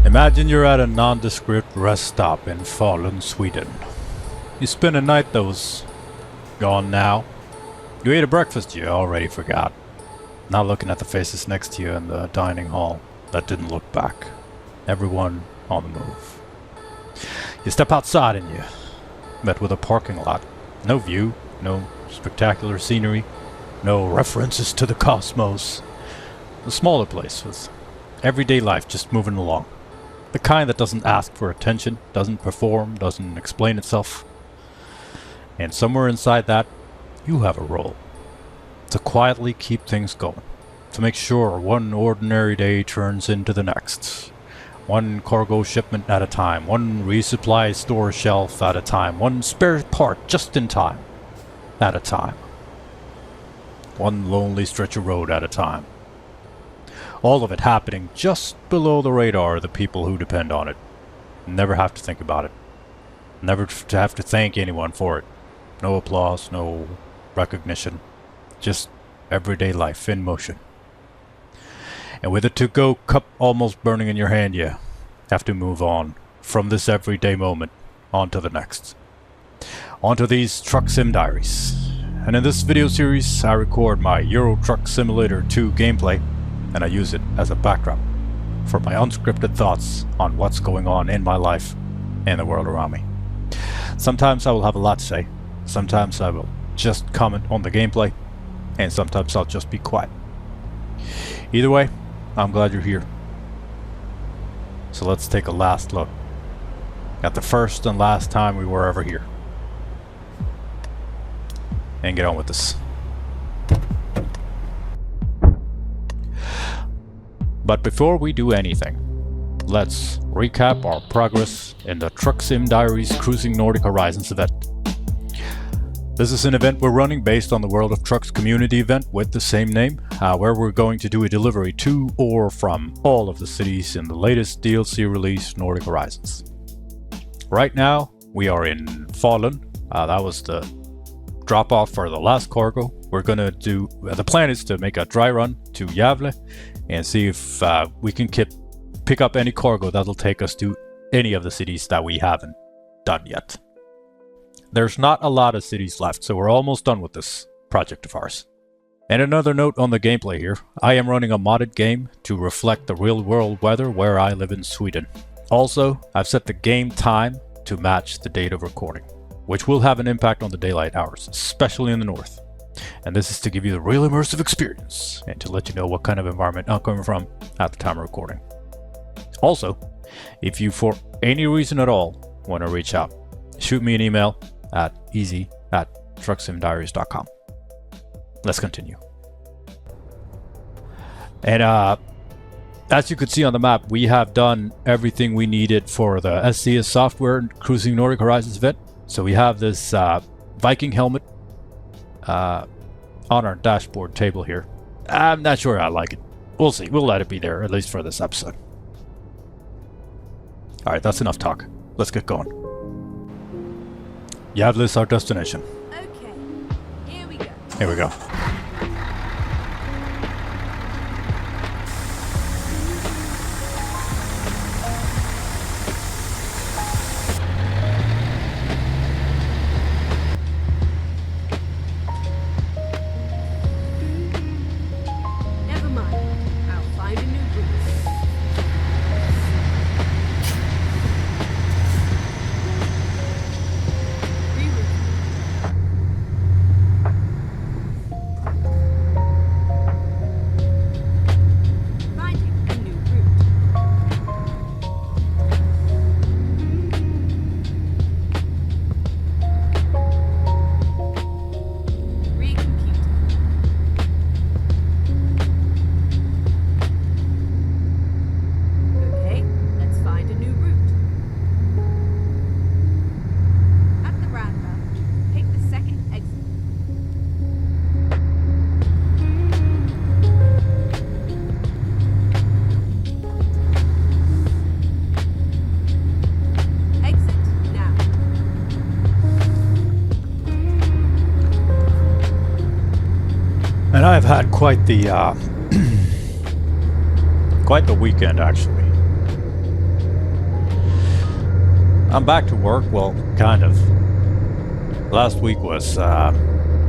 Imagine you're at a nondescript rest stop in Falun, Sweden. You spend a night that was gone now. You ate a breakfast you already forgot. Now looking at the faces next to you in the dining hall that didn't look back. Everyone on the move. You step outside and you met with a parking lot. No view, no spectacular scenery, no references to the cosmos. A smaller place with everyday life just moving along. The kind that doesn't ask for attention, doesn't perform, doesn't explain itself. And somewhere inside that, you have a role. To quietly keep things going. To make sure one ordinary day turns into the next. One cargo shipment at a time. One resupply store shelf at a time. One spare part just in time at a time. One lonely stretch of road at a time. All of it happening just below the radar of the people who depend on it. Never have to think about it. Never to have to thank anyone for it. No applause, no recognition. Just everyday life in motion. And with a to-go cup almost burning in your hand, you have to move on from this everyday moment on to the next. Onto these Truck Sim Diaries. And in this video series, I record my Euro Truck Simulator 2 gameplay, and I use it as a backdrop for my unscripted thoughts on what's going on in my life and the world around me. Sometimes I will have a lot to say, sometimes I will just comment on the gameplay, and sometimes I'll just be quiet. Either way, I'm glad you're here. So let's take a last look at the first and last time we were ever here. And get on with this. But before we do anything, let's recap our progress in the Truck Sim Diaries Cruising Nordic Horizons event. This is an event we're running based on the World of Trucks community event with the same name, where we're going to do a delivery to or from all of the cities in the latest DLC release, Nordic Horizons. Right now, we are in Falun. That was the drop-off for the last cargo. We're gonna do, the plan is to make a dry run to Gävle and see if we can pick up any cargo that'll take us to any of the cities that we haven't done yet. There's not a lot of cities left, so we're almost done with this project of ours. And another note on the gameplay here, I am running a modded game to reflect the real world weather where I live in Sweden. Also, I've set the game time to match the date of recording, which will have an impact on the daylight hours, especially in the north. And this is to give you the real immersive experience and to let you know what kind of environment I'm coming from at the time of recording. Also, if you for any reason at all want to reach out, shoot me an email at easy@trucksimdiaries.com. Let's continue. And as you could see on the map, we have done everything we needed for the SCS software Cruising Nordic Horizons event. So we have this Viking helmet on our dashboard table here. I'm not sure I like it. We'll see. We'll let it be there, at least for this episode. Alright, that's enough talk. Let's get going. Gävle is our destination. Okay, here we go. Here we go. Never mind. I'll find a new route. Finding a new route. Recomputing. Okay, let's find a new route. At the roundabout, take the second exit. Exit now. And I've had quite the quite the weekend, actually. I'm back to work. Well, kind of. Last week was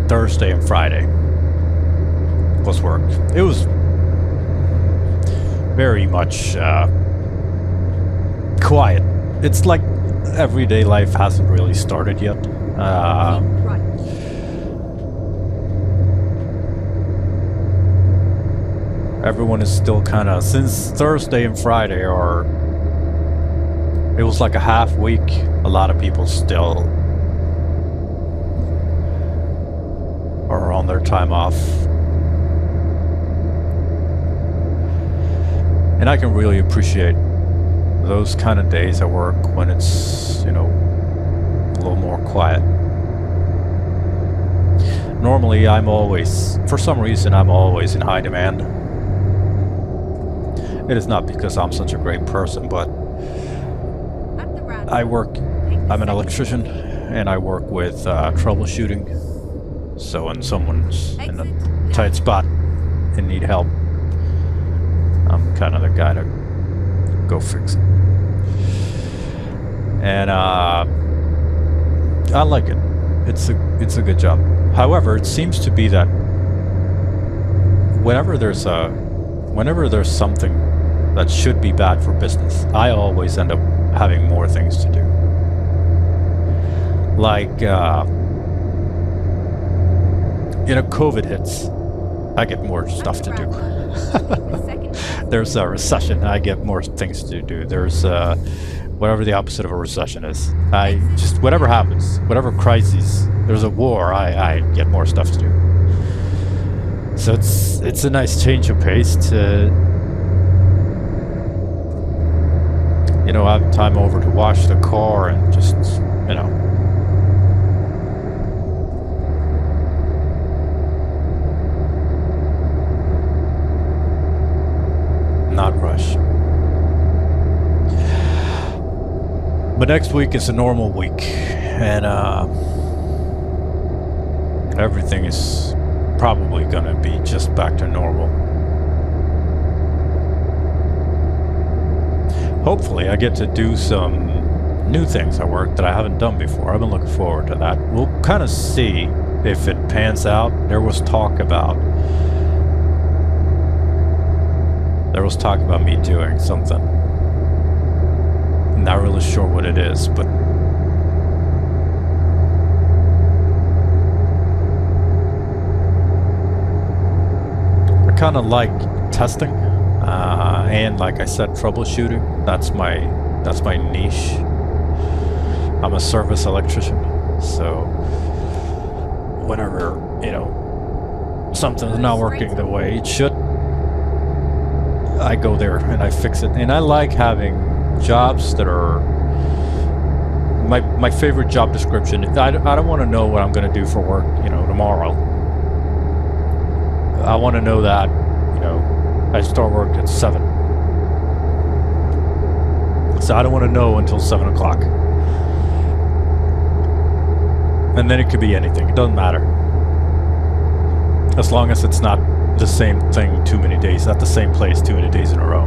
Thursday and Friday was work. It was very much quiet. It's like everyday life hasn't really started yet. Right. Everyone is still kind of, since Thursday and Friday are, it was like a half week. A lot of people still are on their time off. And I can really appreciate those kind of days at work when it's, you know, a little more quiet. Normally I'm always, for some reason, I'm always in high demand. It is not because I'm such a great person, but I work, I'm an electrician, and I work with troubleshooting. So when someone's in a tight spot and need help, I'm kind of the guy to go fix it. And I like it. It's a good job. However, it seems to be that whenever there's something that should be bad for business, I always end up having more things to do. Like, COVID hits, I get more stuff to do. There's a recession, I get more things to do. There's whatever the opposite of a recession is. I just, whatever happens, whatever crises, there's a war, I get more stuff to do. So it's a nice change of pace to, you know, have time over to wash the car and just, you know. Not rush. But next week is a normal week, and everything is probably gonna be just back to normal. Hopefully I get to do some new things at work that I haven't done before. I've been looking forward to that. We'll kind of see if it pans out. There was talk about me doing something. Not really sure what it is, but I kind of like testing, and like I said, troubleshooting. That's my niche. I'm a service electrician, so whenever, you know, something's not working the way it should, I go there and I fix it. And I like having jobs that are my favorite job description. I don't want to know what I'm going to do for work, you know, tomorrow. I want to know that, you know, I start work at 7. So I don't want to know until 7 o'clock. And then it could be anything. It doesn't matter. As long as it's not the same thing too many days, at the same place too many days in a row.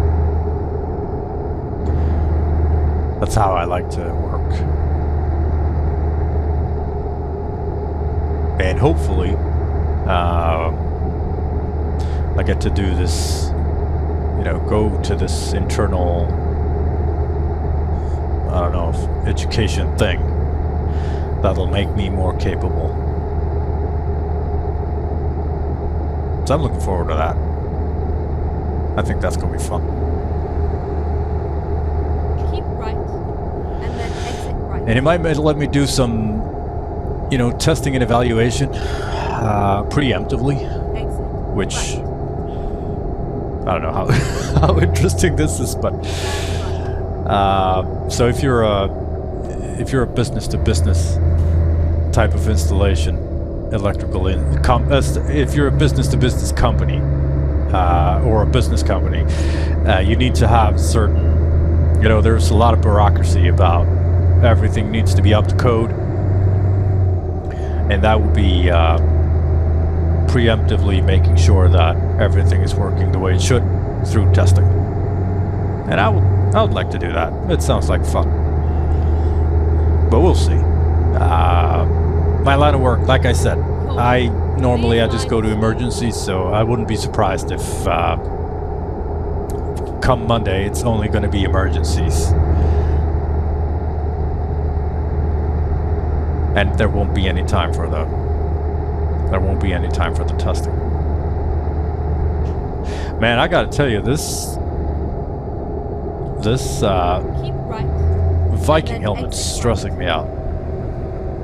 That's how I like to work. And hopefully, I get to do this, you know, go to this internal, I don't know, education thing that'll make me more capable. So I'm looking forward to that. I think that's going to be fun. Keep right, and then exit right. And it might let me do some, you know, testing and evaluation preemptively, Exit which right. I don't know how interesting this is, but so if you're a business to business type of installation, electrical if you're a business to business company or a business company, you need to have certain, you know, there's a lot of bureaucracy about everything needs to be up to code, and that would be preemptively making sure that everything is working the way it should through testing. And I would like to do that. It sounds like fun. But we'll see. My line of work, like I said, I just go to emergencies, so I wouldn't be surprised if come Monday it's only going to be emergencies. And there won't be any time for the testing. Man, I gotta tell you, this Keep right. Viking helmet's stressing me out.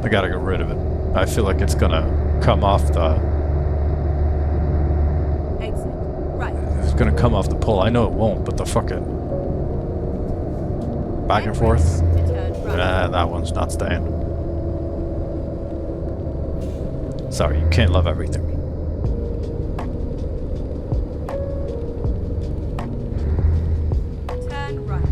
I gotta get rid of it. I feel like it's gonna come off the... Exit. Right. It's gonna come off the pole. I know it won't, but the fucking... Back and forth? Turn right. That one's not staying. Sorry, you can't love everything. Turn right.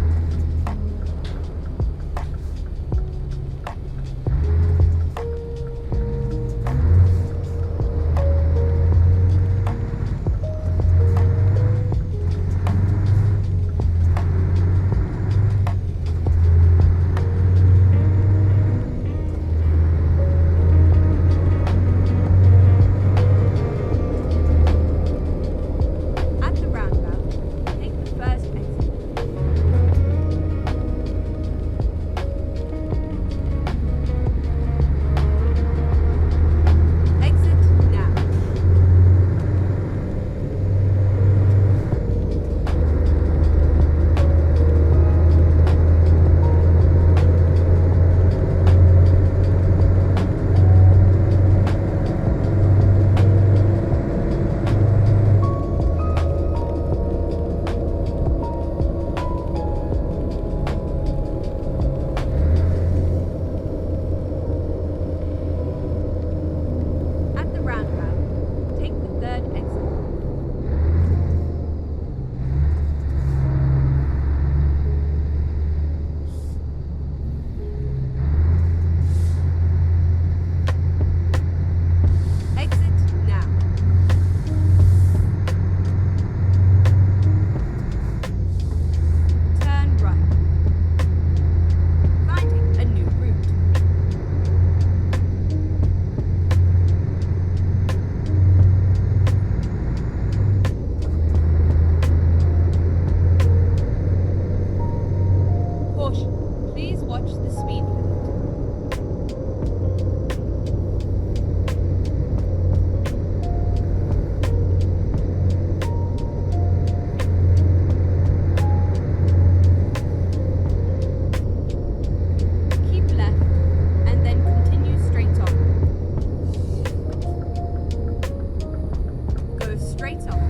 At the roundabout, take the first exit. Exit now. At the roundabout, take the third exit. Exit now. Turn right. Finding a new route. Caution. Please watch the speed limit. Keep left and then continue straight on. Go straight on.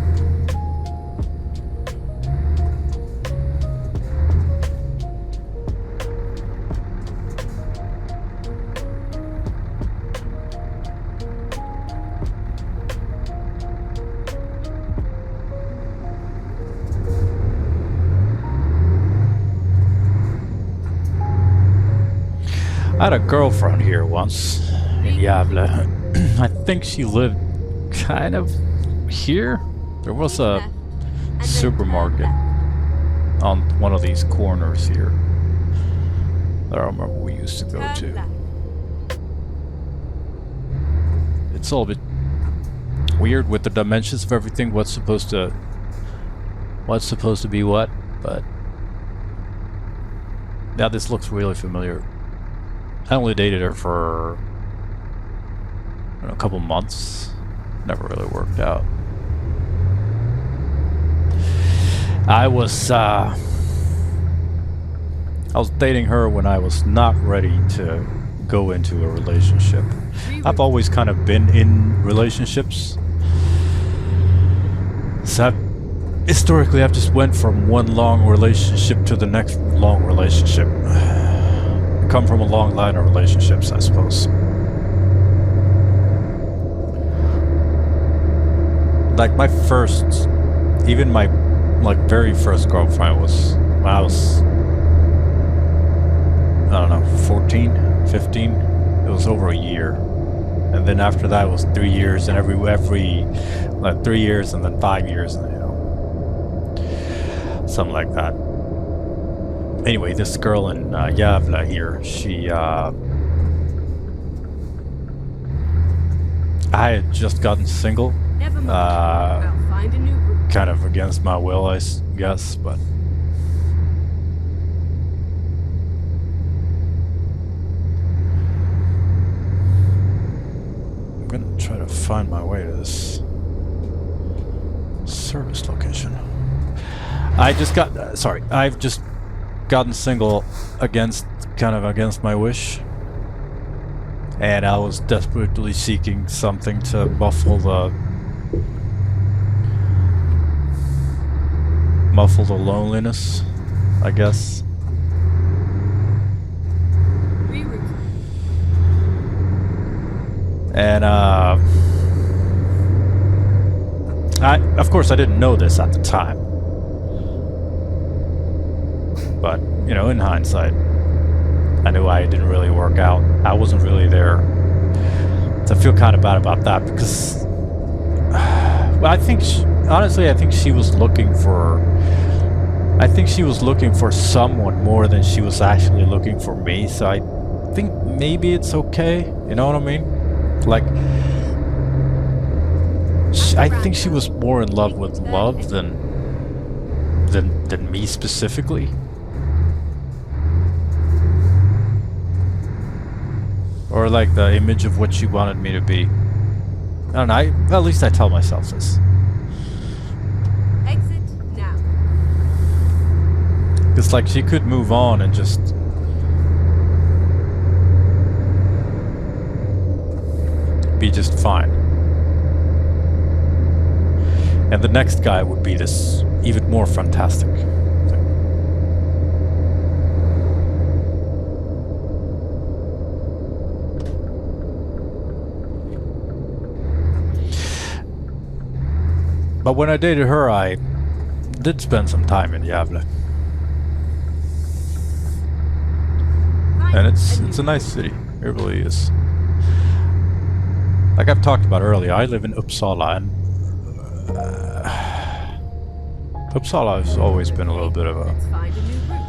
I had a girlfriend here once in Gävle. I think she lived kind of here. There was a Left, and then turn supermarket left. on one of these corners here that I remember we used to go Turn to. left. It's all a bit weird with the dimensions of everything. What's supposed to be what, but now this looks really familiar. I only dated her for I don't know, a couple months. Never really worked out. I was dating her when I was not ready to go into a relationship. I've always kind of been in relationships. So historically I've just went from one long relationship to the next long relationship. Come from a long line of relationships, I suppose. Like my first, even my very first girlfriend was when I was, I don't know, 14, 15. It was over a year. And then after that it was 3 years, and every like 3 years, and then 5 years, and something like that. Anyway, this girl in Gävle here, I had just gotten single. Never mind. I'll find a new route. Kind of against my will, I guess, but... I'm gonna try to find my way to this service location. I've just gotten single kind of against my wish. And I was desperately seeking something to muffle the loneliness, I guess. Reroute. And of course I didn't know this at the time. But, you know, in hindsight, I knew I didn't really work out. I wasn't really there. So I feel kind of bad about that because... well, I think she was looking for... I think she was looking for someone more than she was actually looking for me. So I think maybe it's okay. You know what I mean? Like... I think she was more in love with love than me specifically. Or like the image of what she wanted me to be. I don't know, at least I tell myself this. Exit now. It's like she could move on and just... be just fine. And the next guy would be this even more fantastic thing. But when I dated her, I did spend some time in Gävle. And it's a nice city. It really is. Like I've talked about earlier, I live in Uppsala, and Uppsala has always been a little bit of a... Let's find a new route.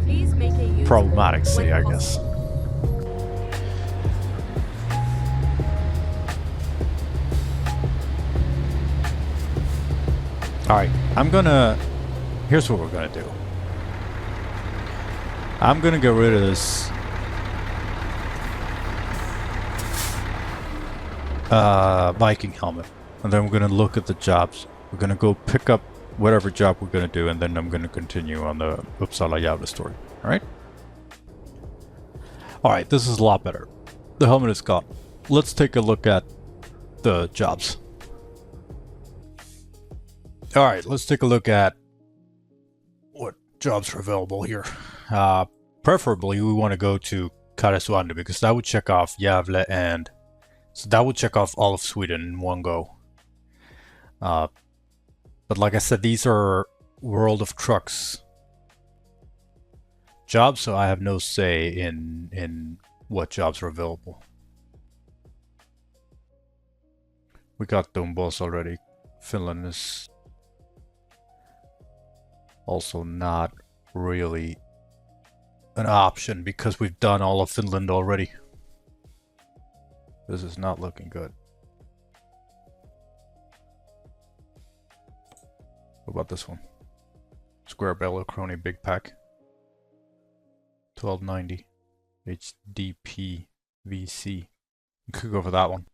Please make a use problematic city, I guess. Alright, here's what we're gonna do. I'm gonna get rid of this Viking helmet, and then we're gonna look at the jobs. We're gonna go pick up whatever job we're gonna do, and then I'm gonna continue on the Uppsala Gävle story. Alright? Alright, this is a lot better. The helmet is gone. Let's take a look at the jobs. Alright, let's take a look at what jobs are available here. Preferably, we want to go to Karesuando because that would check off Gävle, and so that would check off all of Sweden in one go. But like I said, these are World of Trucks jobs, so I have no say in what jobs are available. We got Dombos already. Finland is also not really an option because we've done all of Finland already. This is not looking good. What about this one? Square Bello Crony Big Pack. 1290 HDP VC. We could go for that one.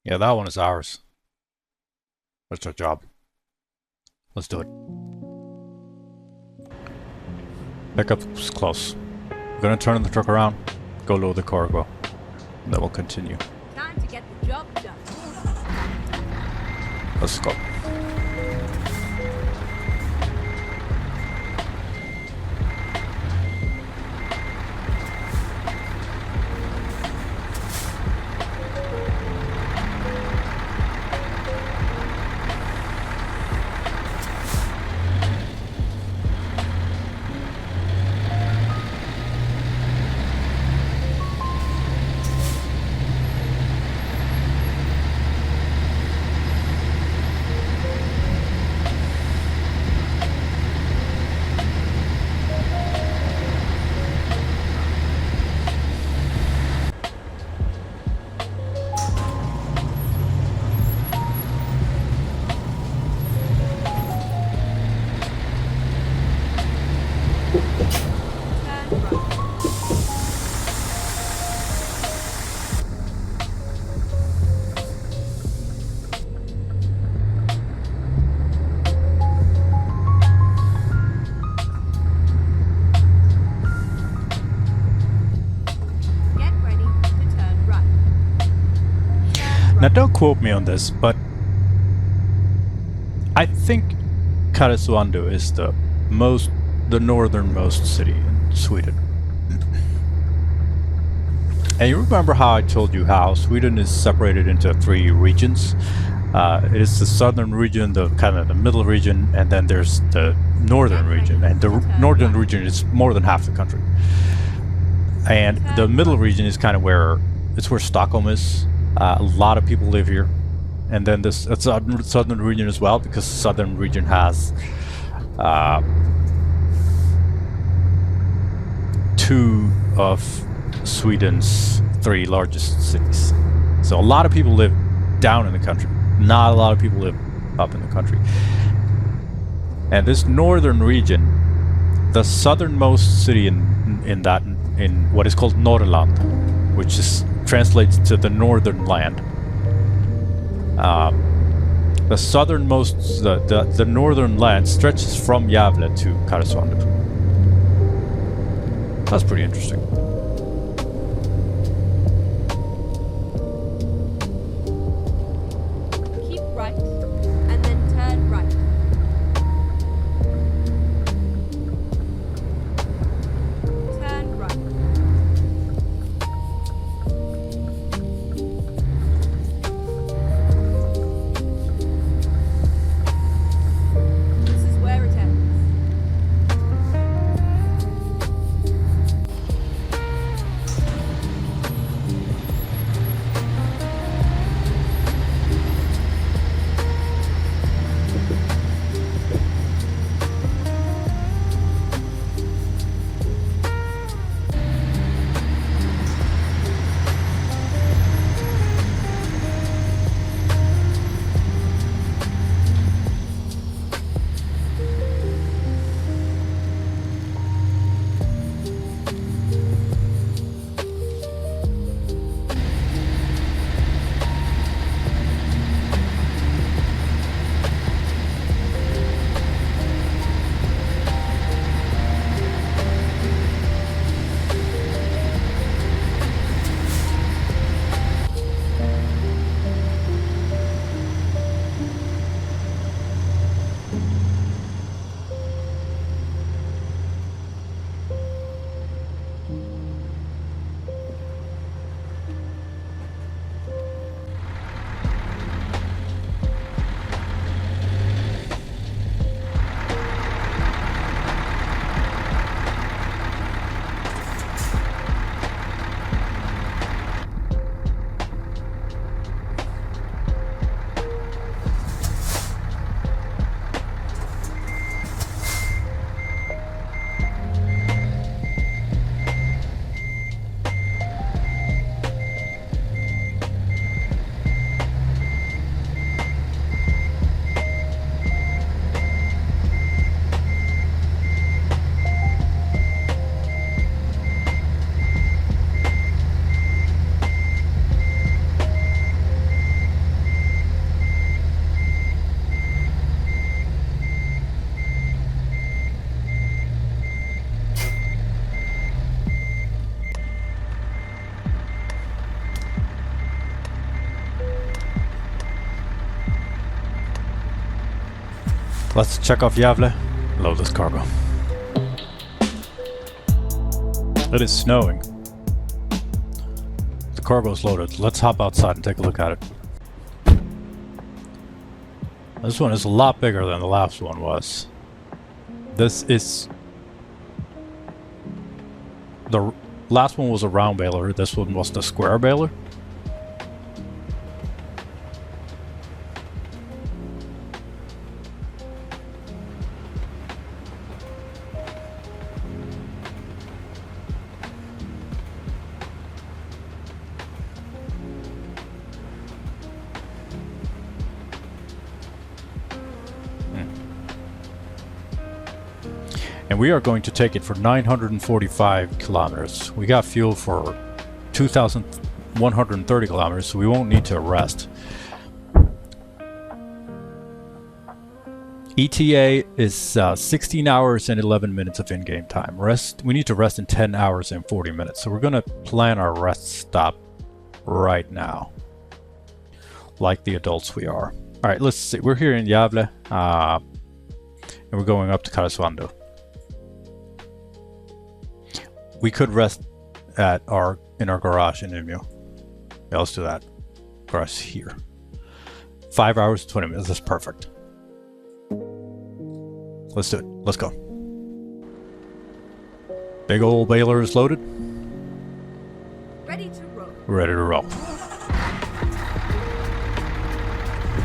Yeah, that one is ours. That's our job. Let's do it. Pickup's close. We're gonna turn the truck around, go load the cargo, and then we'll continue. Time to get the job done. Let's go. Now don't quote me on this, but I think Karesuando is the northernmost city in Sweden. And you remember how I told you how Sweden is separated into 3 regions? It is the southern region, the kind of the middle region, and then there's the northern region. And the northern region is more than half the country. And the middle region is kind of where Stockholm is. A lot of people live here. And then this southern region as well, because the southern region has 2 of Sweden's 3 largest cities. So a lot of people live down in the country. Not a lot of people live up in the country. And this northern region, the southernmost city in what is called Norrland, which translates to the northern land. The southernmost, the northern land stretches from Gävle to Karesuando. That's pretty interesting. Keep right, and then turn right. Turn right. This is where it ends. Let's check off Gävle. Load this cargo. It is snowing. The cargo is loaded. Let's hop outside and take a look at it. This one is a lot bigger than the last one was. This is... The last one was a round baler. This one was the square baler. And we are going to take it for 945 kilometers. We got fuel for 2,130 kilometers, so we won't need to rest. ETA is 16 hours and 11 minutes of in-game time. We need to rest in 10 hours and 40 minutes. So we're going to plan our rest stop right now. like the adults we are. All right, let's see. We're here in Gävle, and we're going up to Karesuando. We could rest in our garage in Umeå. Yeah, let's do that. Garage here. 5 hours, 20 minutes. That's perfect. Let's do it. Let's go. Big old baler is loaded. Ready to roll. Ready to roll.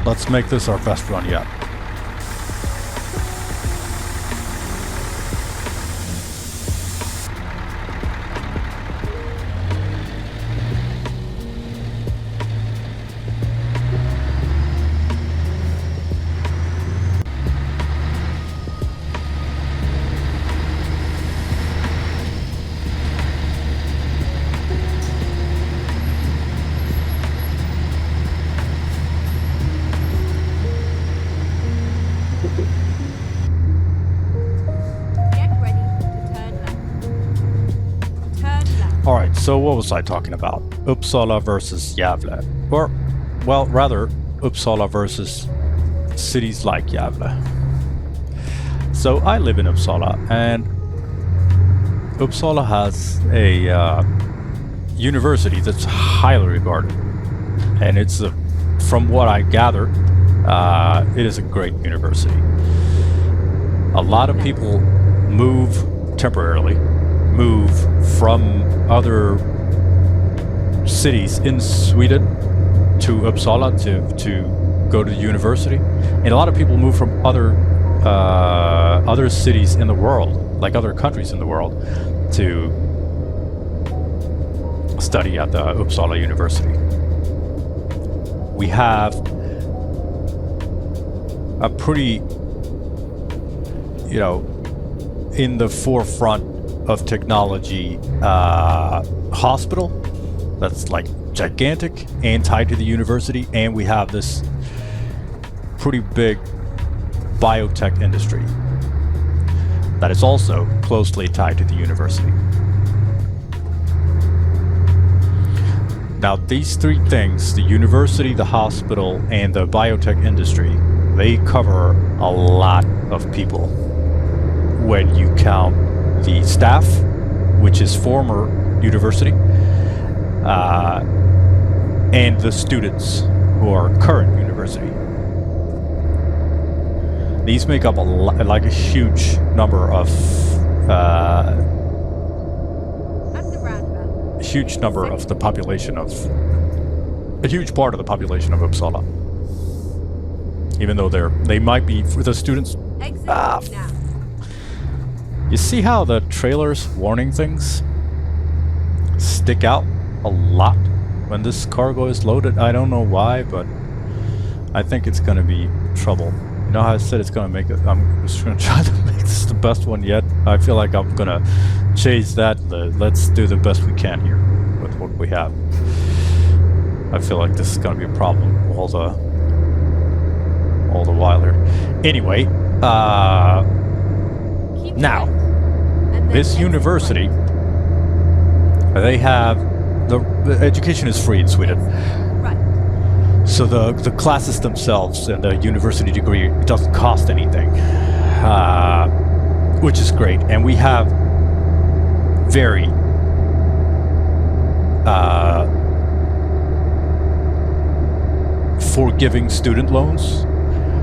Let's make this our best run yet. Alright, so what was I talking about? Uppsala versus Gävle. Or, well, rather, Uppsala versus cities like Gävle. So I live in Uppsala, and Uppsala has a university that's highly regarded. And it's, from what I gather, it is a great university. A lot of people temporarily move from other cities in Sweden to Uppsala to go to the university, and a lot of people move from other cities in the world, like other countries in the world, to study at the Uppsala University. We have a pretty, in the forefront of technology hospital that's like gigantic and tied to the university, and we have this pretty big biotech industry that is also closely tied to the university. Now these three things, the university, the hospital, and the biotech industry, they cover a lot of people when you count the staff, which is former university, and the students who are current university. These make up a huge number of the population of a huge part of the population of Uppsala. Even though they might be for the students. You see how the trailer's warning things stick out a lot when this cargo is loaded? I don't know why, but I think it's gonna be trouble. You know how I said it's gonna make it? I'm just gonna try to make this the best one yet. I feel like I'm gonna chase that. Let's do the best we can here with what we have. I feel like this is gonna be a problem all the while here. Anyway, now, this university, they have the education is free in Sweden. Right. So the classes themselves and the university degree doesn't cost anything, which is great. And we have very forgiving student loans.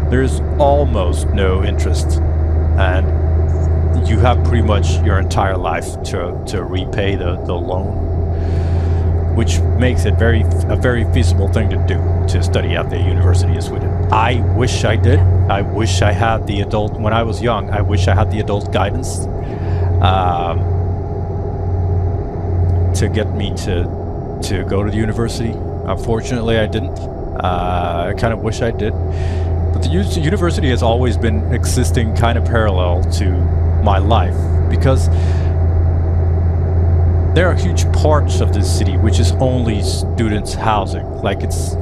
There's almost no interest, and you have pretty much your entire life to repay the loan, which makes it a very feasible thing to do, to study at the university in Sweden. I wish I did. I wish I had the adult, when I was young, I wish I had the adult guidance to get me to go to the university. Unfortunately, I didn't. I kind of wish I did. But the university has always been existing kind of parallel to my life, because there are huge parts of this city which is only students' housing. Like, it's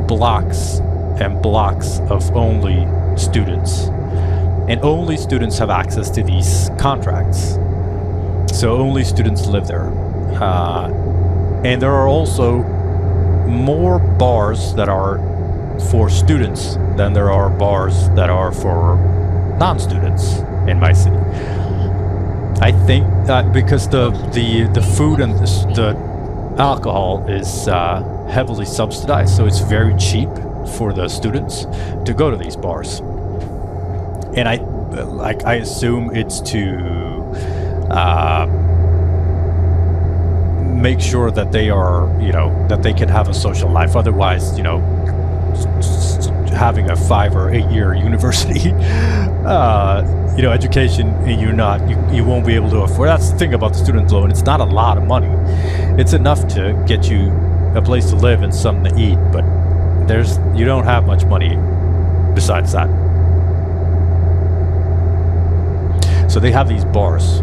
blocks and blocks of only students. And only students have access to these contracts. So only students live there. And there are also more bars that are for students than there are bars that are for non-students in my city. I think that because the food and the alcohol is heavily subsidized, so it's very cheap for the students to go to these bars. And I assume it's to make sure that they are, that they can have a social life. Otherwise, having a 5 or 8 year university, education, you won't be able to afford. That's the thing about the student loan. It's not a lot of money. It's enough to get you a place to live and something to eat, but you don't have much money besides that. So they have these bars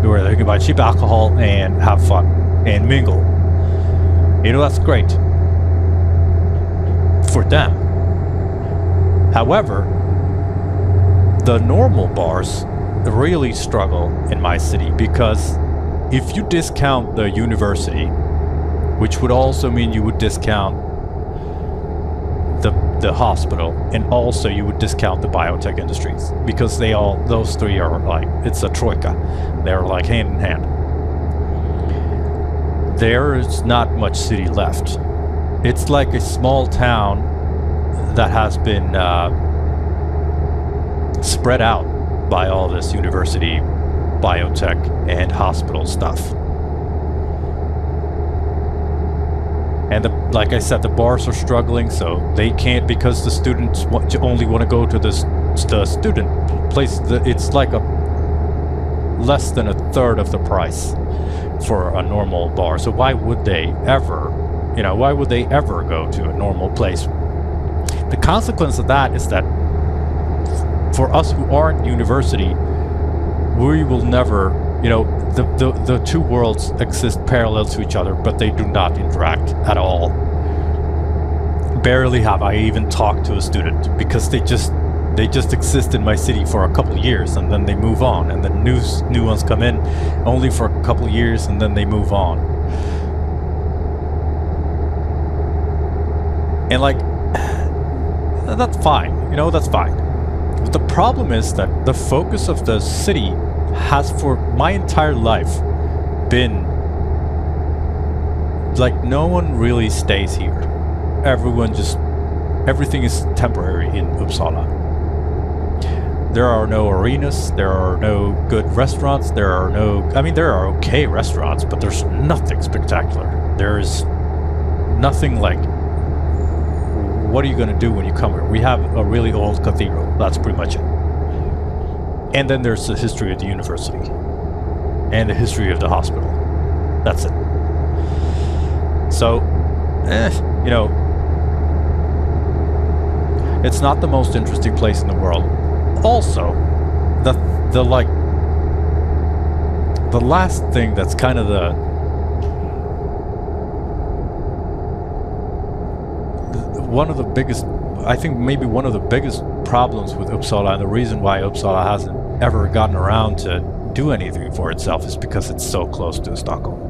where they can buy cheap alcohol and have fun and mingle. That's great for them. However, the normal bars really struggle in my city, because if you discount the university, which would also mean you would discount the hospital, and also you would discount the biotech industries, because those three are like, it's a troika. They're like hand in hand. There is not much city left. It's like a small town that has been spread out by all this university, biotech, and hospital stuff. And like I said, the bars are struggling, so they can't, because the students only want to go to the student place. It's like less than a third of the price for a normal bar. So why would they ever go to a normal place? The consequence of that is that for us who aren't university, we will never, the two worlds exist parallel to each other, but they do not interact at all. Barely have I even talked to a student, because they just exist in my city for a couple of years, and then they move on, and then new ones come in only for a couple of years, and then they move on. And that's fine, that's fine. But the problem is that the focus of the city has, for my entire life, been like, no one really stays here. Everything is temporary in Uppsala. There are no arenas, there are no good restaurants, there are okay restaurants, but there's nothing spectacular. There's nothing like, what are you going to do when you come here? We have a really old cathedral, that's pretty much it. And then there's the history of the university and the history of the hospital. That's it. So, it's not the most interesting place in the world. Also, the last thing that's kind of one of the biggest problems with Uppsala, and the reason why Uppsala hasn't ever gotten around to do anything for itself, is because it's so close to Stockholm.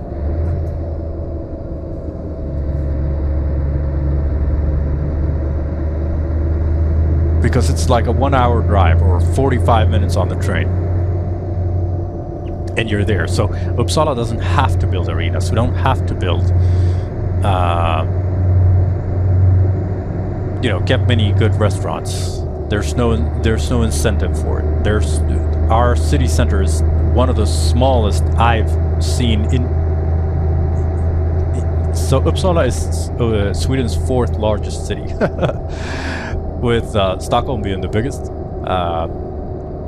Because it's like a 1 hour drive or 45 minutes on the train, and you're there. So Uppsala doesn't have to build arenas. We don't have to build get many good restaurants. There's no incentive for it. Our city center is one of the smallest I've seen so Uppsala is Sweden's 4th largest city, with Stockholm being the biggest,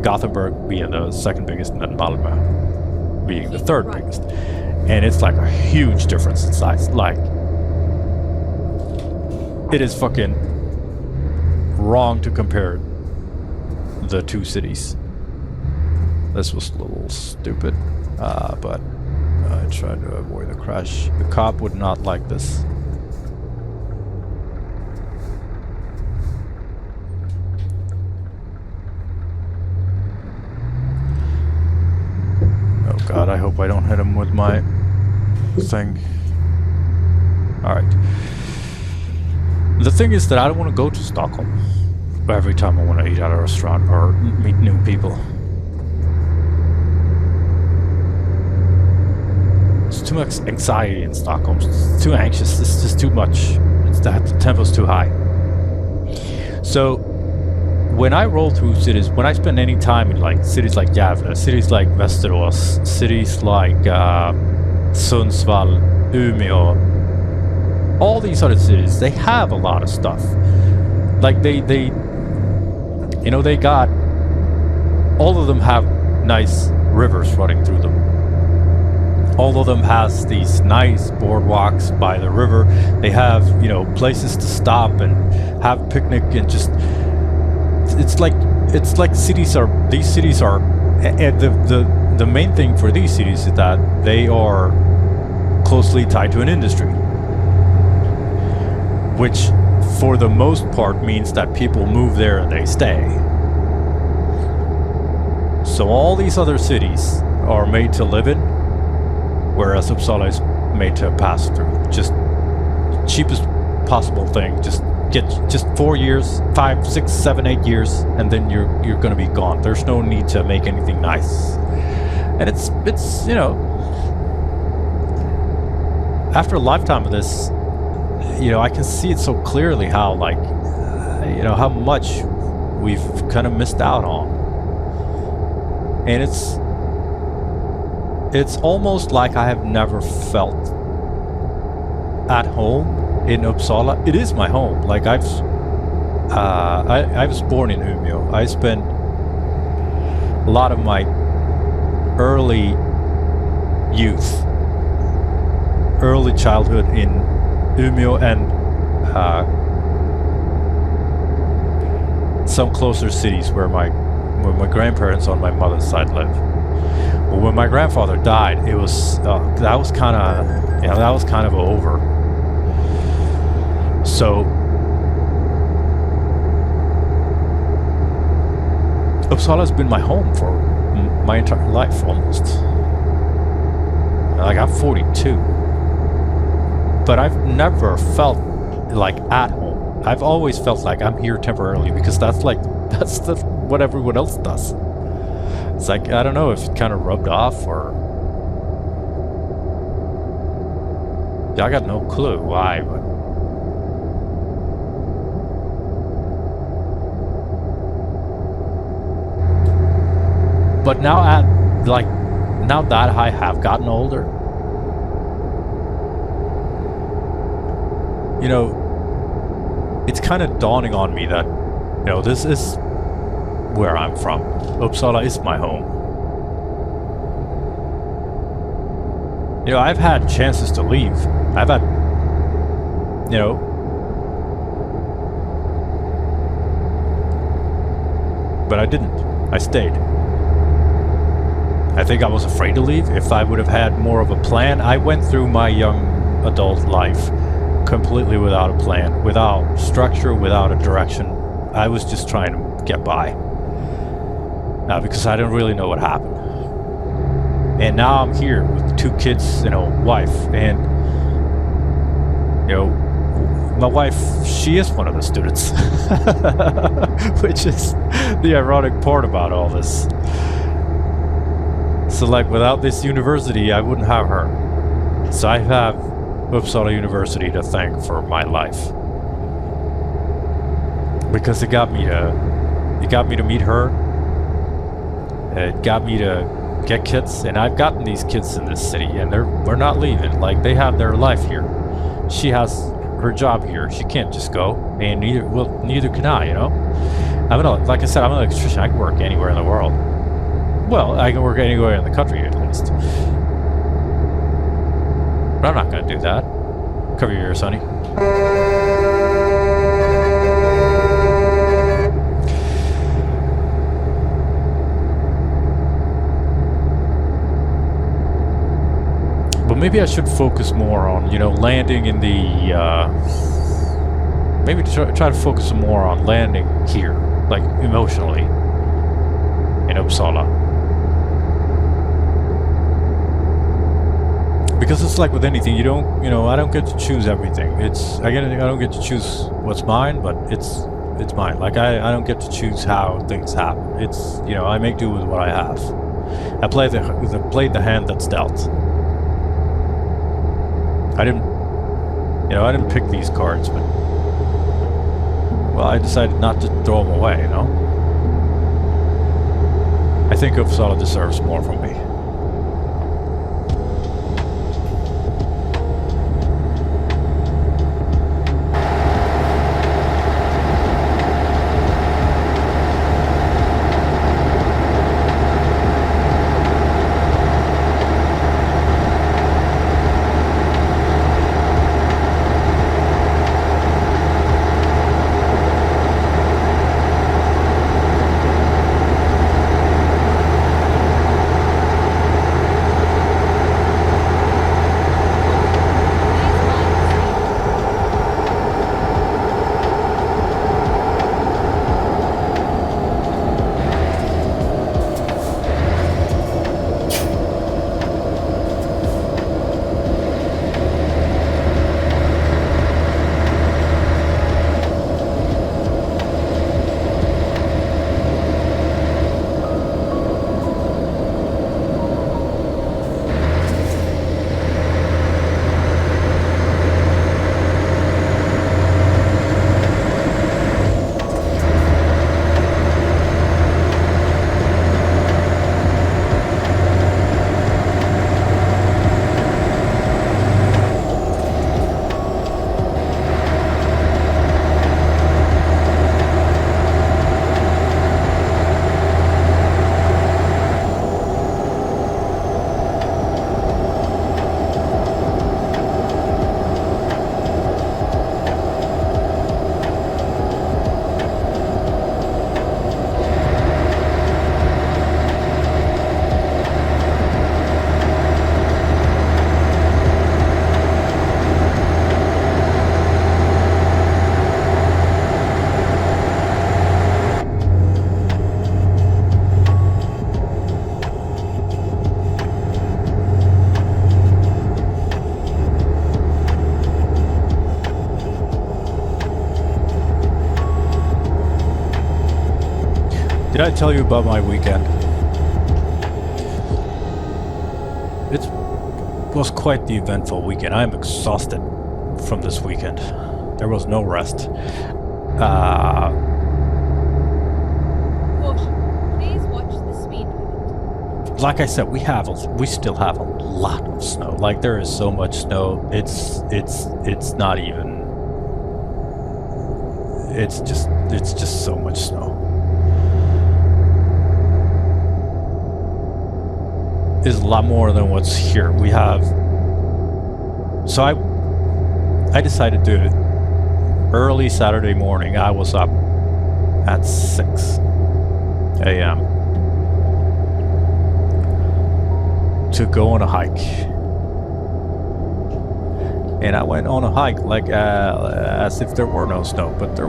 Gothenburg being the 2nd biggest, and then Malmö being the 3rd biggest. And it's like a huge difference in size. Like, it is fucking wrong to compare the two cities. This was a little stupid, but I tried to avoid the crash. The cop would not like this. Oh god, I hope I don't hit him with my thing. Alright. The thing is that I don't want to go to Stockholm every time I want to eat at a restaurant or meet new people. It's too much anxiety in Stockholm. It's too anxious. It's just too much. It's that the tempo's too high. So when I roll through cities, when I spend any time in like cities like Gävle, cities like Västerås, cities like Sundsvall, Umeå, all these other cities, they have a lot of stuff. Like they got, all of them have nice rivers running through them. All of them has these nice boardwalks by the river. They have, places to stop and have picnic and just, it's like these cities are, and the main thing for these cities is that they are closely tied to an industry, which for the most part means that people move there and they stay. So all these other cities are made to live in, whereas Uppsala is made to pass through. Just cheapest possible thing. Just 4 years, 5, 6, 7, 8 years, and then you're gonna be gone. There's no need to make anything nice. And it's after a lifetime of this, I can see it so clearly how how much we've kind of missed out on. And it's almost like I have never felt at home in Uppsala. It is my home. Like I was born in Umeå. I spent a lot of my early youth, early childhood in Umeå and some closer cities where my grandparents on my mother's side live. But when my grandfather died, it was that was kind of over. So Uppsala's been my home for my entire life almost. Like I'm 42, but I've never felt like at home. I've always felt like I'm here temporarily because that's what everyone else does. It's like, I don't know if it kind of rubbed off or... I got no clue why, but now that I have gotten older, it's kind of dawning on me that, this is where I'm from. Uppsala is my home. I've had chances to leave. I've had, but I didn't. I stayed. I think I was afraid to leave. If I would have had more of a plan, I went through my young adult life completely without a plan, without structure, without a direction. I was just trying to get by. Because I didn't really know what happened. And now I'm here with 2 kids and a wife, and my wife, she is one of the students, which is the ironic part about all this. So without this university, I wouldn't have her. So I have Uppsala University to thank for my life, because it got me to meet her. It got me to get kids, and I've gotten these kids in this city, and we're not leaving. Like, they have their life here. She has her job here. She can't just go, and neither can I. Like I said, I'm an electrician. I can work anywhere in the world. Well, I can work anywhere in the country at least. But I'm not going to do that. Cover your ears, honey. But maybe I should focus more on, landing in the... maybe try to focus more on landing here, like emotionally, in Uppsala. Because it's like with anything, you don't, I don't get to choose everything. I don't get to choose what's mine, but it's mine. Like I don't get to choose how things happen. It's, I make do with what I have. I played the hand that's dealt. I didn't pick these cards, but well, I decided not to throw them away. I think Uppsala deserves more from me. Did I tell you about my weekend? It was quite the eventful weekend. I am exhausted from this weekend. There was no rest. Caution. Please watch the speed limit. Like I said, we still have a lot of snow. Like there is so much snow. It's not even. It's just so much snow. Is a lot more than what's here. We have. So I decided to early Saturday morning. I was up at 6 a.m. to go on a hike, and I went on a hike like as if there were no snow, but there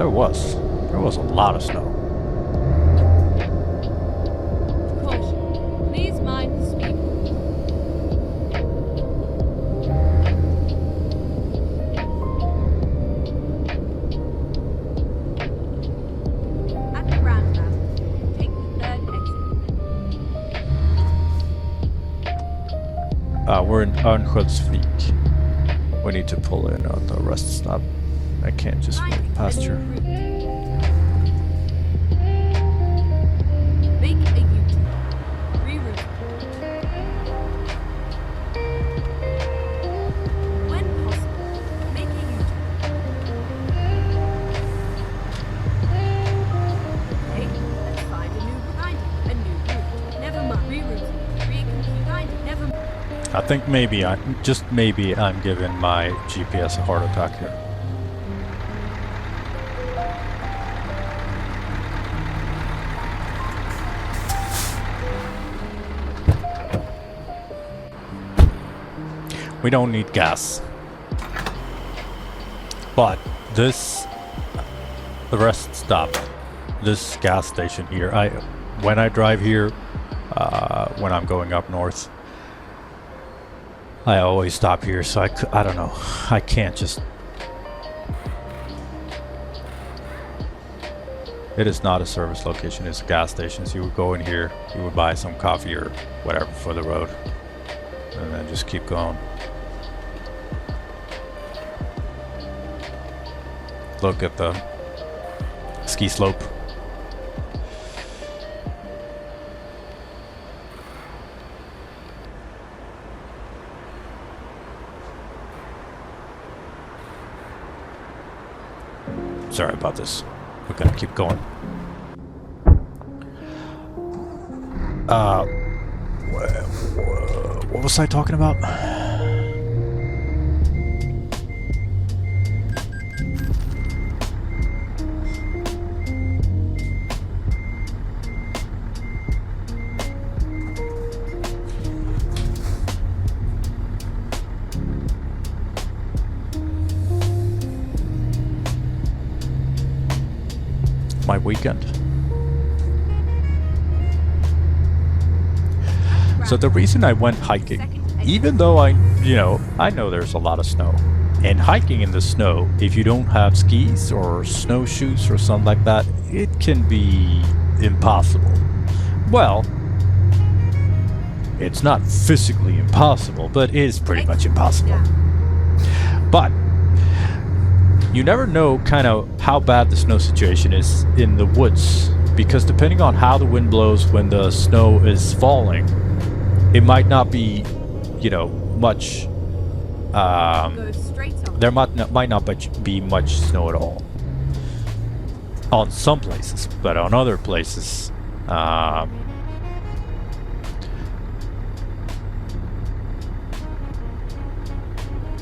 was a lot of snow. We're in Viking. We need to pull in on the rest stop. I can't just move past here. Make a U-turn. Reroute. When possible, make a U-turn. Okay, let's find a new route. Never mind. Reroute. Never mind. I think maybe I'm giving my GPS a heart attack here. We don't need gas. But the rest stop, this gas station here, when I drive here, when I'm going up north, I always stop here, so I don't know. I can't just... It is not a service location, it's a gas station. So you would go in here, you would buy some coffee or whatever for the road, and then just keep going. Look at the ski slope. Sorry about this. We're gonna keep going. What was I talking about? My weekend. So the reason I went hiking, even though I know there's a lot of snow, and hiking in the snow, if you don't have skis or snowshoes or something like that, it can be impossible. Well, it's not physically impossible, but it is pretty much impossible. But you never know kind of how bad the snow situation is in the woods, because depending on how the wind blows when the snow is falling, it might not be, much. There might not be much snow at all on some places, but on other places,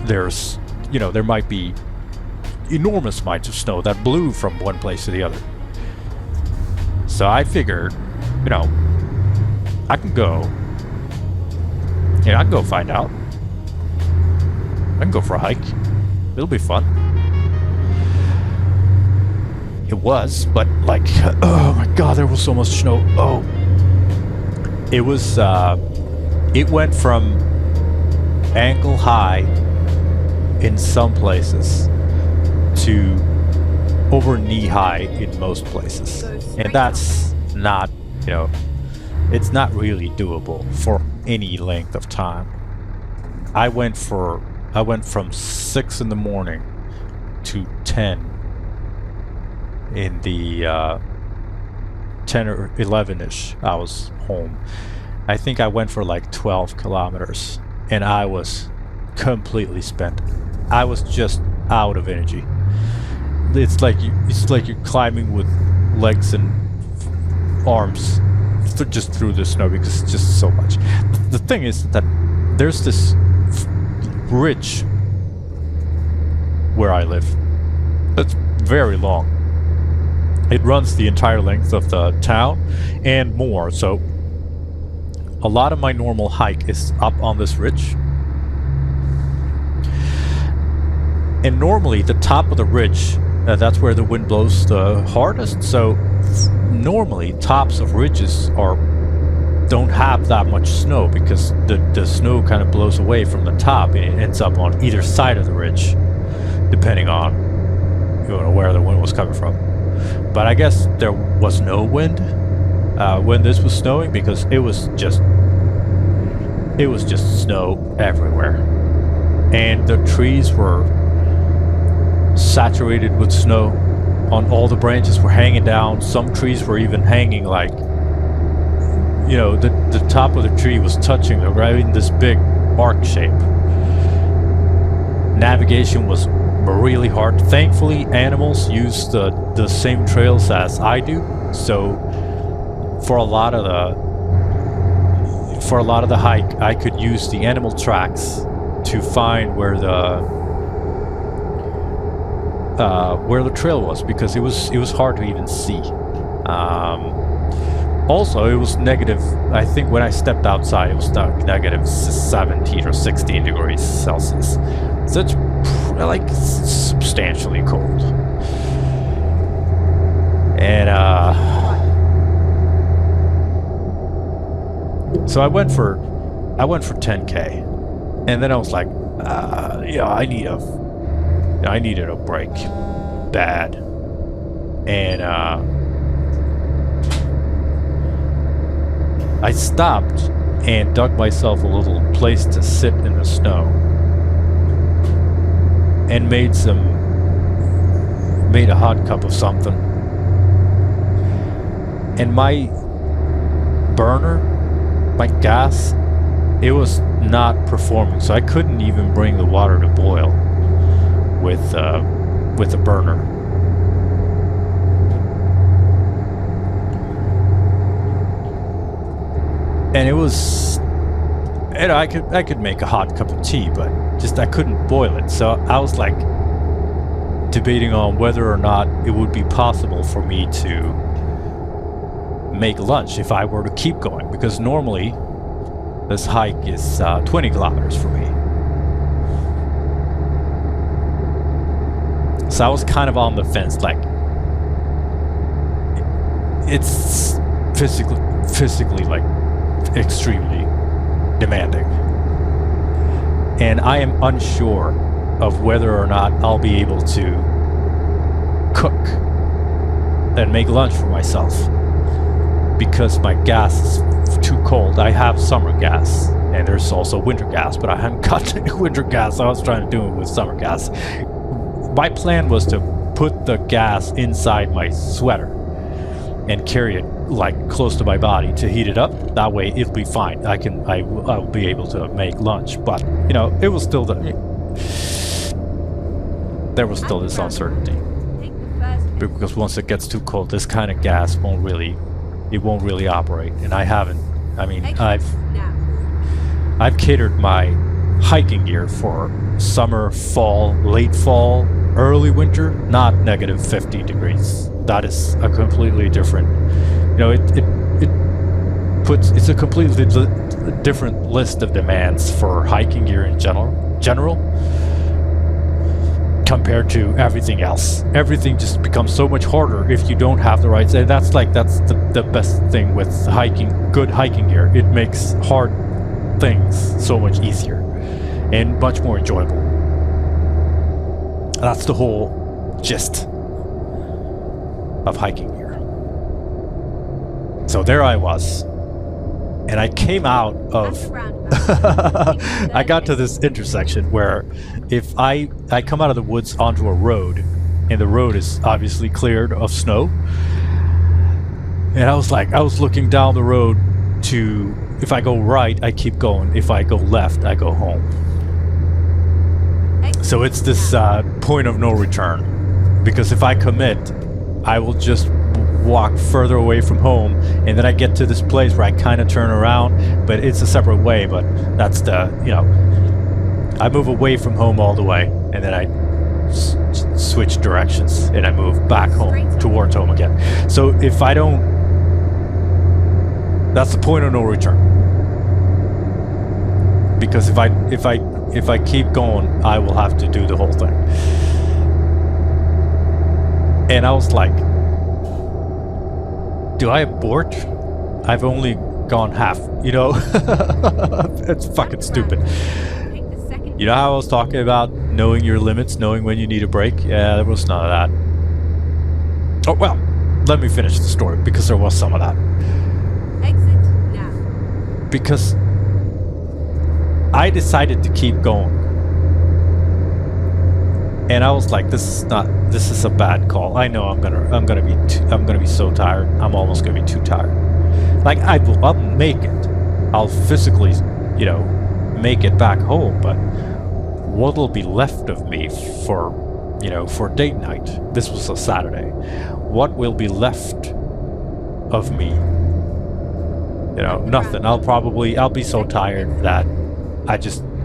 there's, there might be enormous amounts of snow that blew from one place to the other. So I figured, I can go. I can go find out. I can go for a hike. It'll be fun. It was, but like, oh my god, there was so much snow. Oh. It was, it went from ankle high in some places to over knee high in most places, and that's not, it's not really doable for any length of time. I went from 6 in the morning to 10 in the 10 or 11ish. I was home. I think I went for like 12 kilometers, and I was completely spent. I was just out of energy. It's like you're climbing with legs and arms just through the snow, because it's just so much. The thing is that there's this ridge where I live that's very long. It runs the entire length of the town and more, so a lot of my normal hike is up on this ridge. And normally the top of the ridge, that's where the wind blows the hardest, so normally tops of ridges don't have that much snow, because the snow kind of blows away from the top and it ends up on either side of the ridge, depending on where the wind was coming from. But I guess there was no wind when this was snowing, because it was just snow everywhere, and the trees were saturated with snow. On all the branches were hanging down. Some trees were even hanging like, the top of the tree was touching the ground in this big arc shape. Navigation was really hard. Thankfully, animals use the same trails as I do, so for a lot of the hike, I could use the animal tracks to find where the trail was, because it was hard to even see. Also, it was negative. I think when I stepped outside, it was negative 17 or 16 degrees Celsius. So it's like substantially cold. And so I went for 10K. And then I was like, yeah, I needed a break. Bad. And I stopped and dug myself a little place to sit in the snow. And made a hot cup of something. And my burner, my gas, it was not performing, so I couldn't even bring the water to boil with the burner. And it was, you know, I could make a hot cup of tea, but just I couldn't boil it. So I was like debating on whether or not it would be possible for me to make lunch if I were to keep going, because normally this hike is 20 kilometers for me. So I was kind of on the fence, like it's physically like extremely demanding, and I am unsure of whether or not I'll be able to cook and make lunch for myself, because my gas is too cold. I have summer gas, and there's also winter gas, but I haven't got any winter gas, so I was trying to do it with summer gas. My plan was to put the gas inside my sweater and carry it like close to my body to heat it up. That way it'll be fine. I'll be able to make lunch. But you know, it was still there was still this uncertainty, because once it gets too cold, this kind of gas won't really operate. And I've catered my hiking gear for summer, fall, late fall, early winter, not negative 50 degrees. That is a completely different, you know, it's a completely different list of demands for hiking gear in general compared to everything else. Everything just becomes so much harder if you don't have the right. That's the best thing with good hiking gear. It makes hard things so much easier and much more enjoyable. That's the whole gist of hiking gear. So there I was, and I came out of I got to this intersection where if I come out of the woods onto a road, and the road is obviously cleared of snow, and I was looking down the road to, if I go right, I keep going. If I go left, I go home. So it's this point of no return, because if I commit, I will just walk further away from home, and then I get to this place where I kind of turn around, but it's a separate way. But that's I move away from home all the way, and then I switch directions, and I move back home towards home again. So if I don't, that's the point of no return. Because if I keep going, I will have to do the whole thing. And I was like, do I abort? I've only gone half, you know? It's fucking stupid. You know how I was talking about knowing your limits, knowing when you need a break? Yeah, there was none of that. Oh, well, let me finish the story, because there was some of that. Exit now. Because I decided to keep going. And I was like, this is a bad call. I know I'm gonna be so tired. I'm almost gonna be too tired. Like, I'll make it. I'll physically, make it back home, but what'll be left of me for date night? This was a Saturday. What will be left of me? Nothing. I'll be so tired that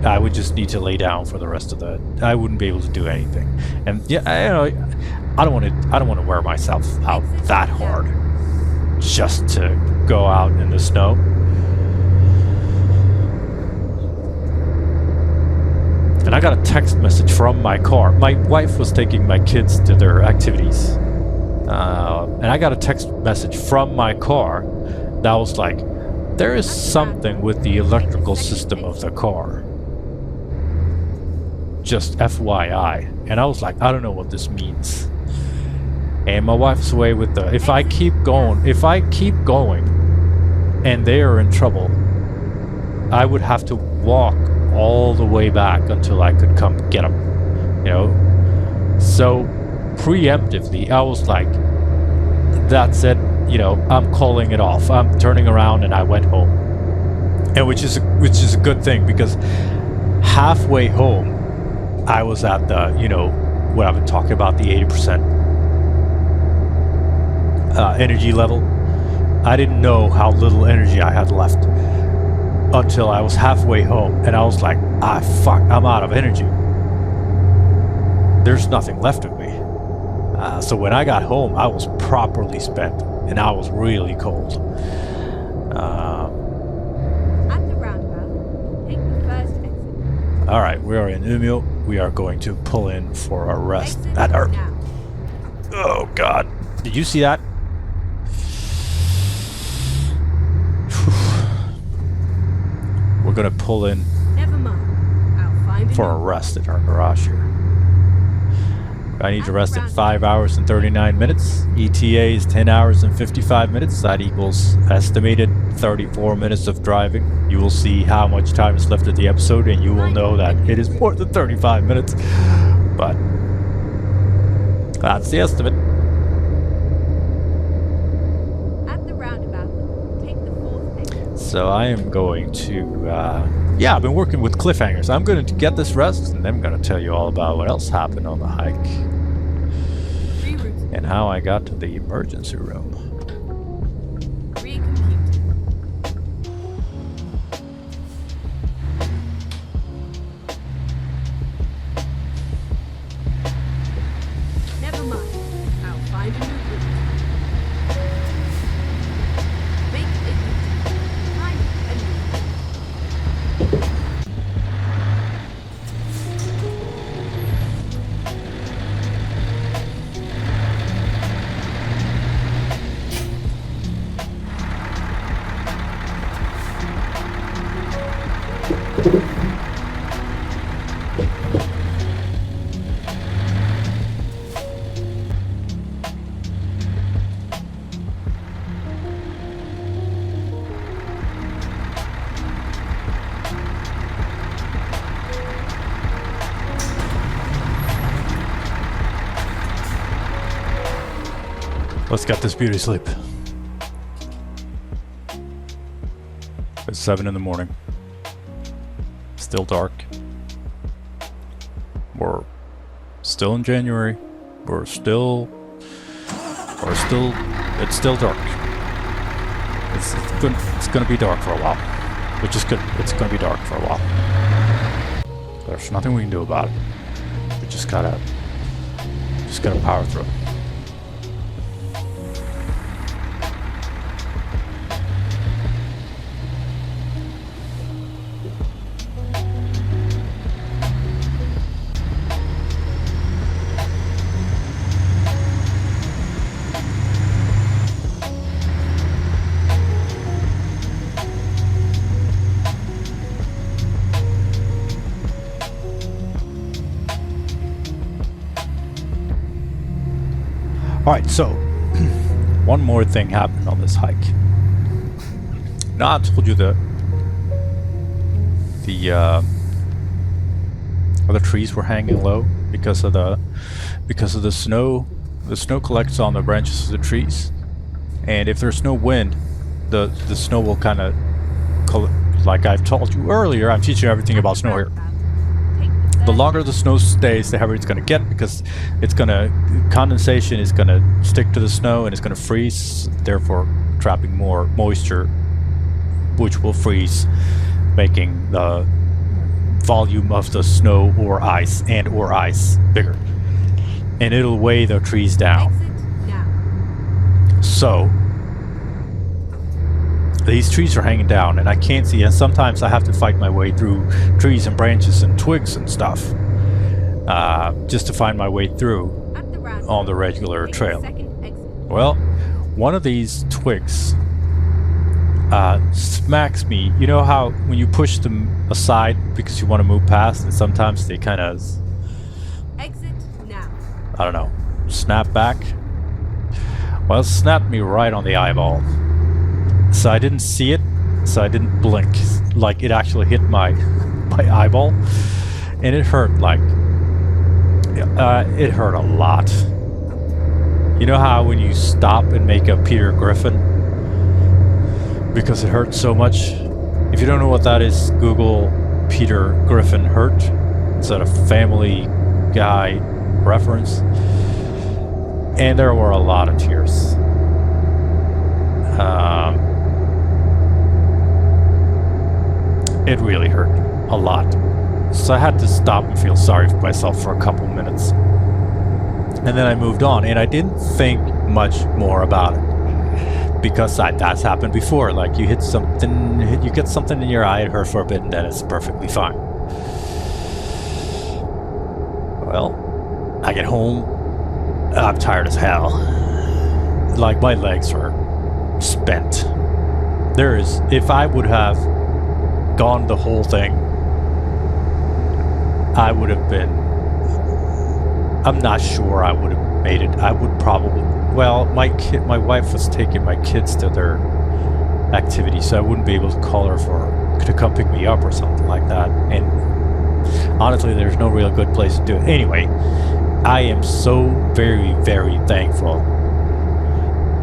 I would just need to lay down for the rest of I wouldn't be able to do anything. And yeah, I don't want to wear myself out that hard just to go out in the snow. And I got a text message from my car. My wife was taking my kids to their activities. And I got a text message from my car that was like, there is something with the electrical system of the car. just FYI. And I was like, I don't know what this means. And my wife's away with the, if I keep going and they are in trouble, I would have to walk all the way back until I could come get them, you know. So preemptively, I was like, that's it, you know, I'm calling it off. I'm turning around, and I went home. And which is a good thing, because halfway home, I was at the, you know, what I've been talking about, the 80% energy level. I didn't know how little energy I had left until I was halfway home, and I was like, fuck, I'm out of energy. There's nothing left of me. So when I got home, I was properly spent, and I was really cold. At the roundabout, take the first exit. Alright, we are in Umeå. We are going to pull in for a rest Exit at our... now. Oh god. Did you see that? We're gonna pull in Never mind. I'll find a for a new rest at our garage here. I need to rest in 5 hours and 39 minutes. ETA is 10 hours and 55 minutes. That equals estimated 34 minutes of driving. You will see how much time is left of the episode, and you will know that it is more than 35 minutes. But that's the estimate. At the roundabout, take the fourth exit. So I am going to, yeah, I've been working with cliffhangers. I'm going to get this rest, and then I'm going to tell you all about what else happened on the hike Reroute. and how I got to the emergency room. Recompute. Never mind. I'll find a new route. Make it easy. Find a new route. Let's get this beauty sleep. It's 7 in the morning. Still dark. We're still in January. It's still dark. It's gonna be dark for a while. Which is good. It's gonna be dark for a while. There's nothing we can do about it. We just gotta power through it. Alright, so one more thing happened on this hike. Now I told you that the trees were hanging low because of the snow. The snow collects on the branches of the trees, and if there's no wind, the snow will kind of, like I've told you earlier. I'm teaching you everything about snow here. The longer the snow stays, the heavier it's going to get, because condensation is going to stick to the snow and it's going to freeze, therefore trapping more moisture, which will freeze, making the volume of the snow or ice bigger, and it'll weigh the trees down. So these trees are hanging down, and I can't see, and sometimes I have to fight my way through trees and branches and twigs and stuff, just to find my way through on the regular trail. Well, one of these twigs, smacks me. You know how when you push them aside because you want to move past, and sometimes they kind of, Exit now. I don't know, snap back? Well, it snapped me right on the eyeball. So I didn't see it, so I didn't blink. Like, it actually hit my eyeball, and it hurt like... it hurt a lot. You know how when you stop and make a Peter Griffin? Because it hurt so much? If you don't know what that is, Google Peter Griffin hurt. It's a Family Guy reference. And there were a lot of tears. It really hurt a lot. So I had to stop and feel sorry for myself for a couple minutes. And then I moved on, and I didn't think much more about it. Because that's happened before. Like, you hit something, you get something in your eye, it hurts for a bit, and then it's perfectly fine. Well, I get home, I'm tired as hell. Like, my legs are spent. If I would have gone the whole thing, I would have been... I'm not sure I would have made it. I would probably... Well, my wife was taking my kids to their activity, so I wouldn't be able to call her to come pick me up or something like that. And honestly, there's no real good place to do it. Anyway, I am so very, very thankful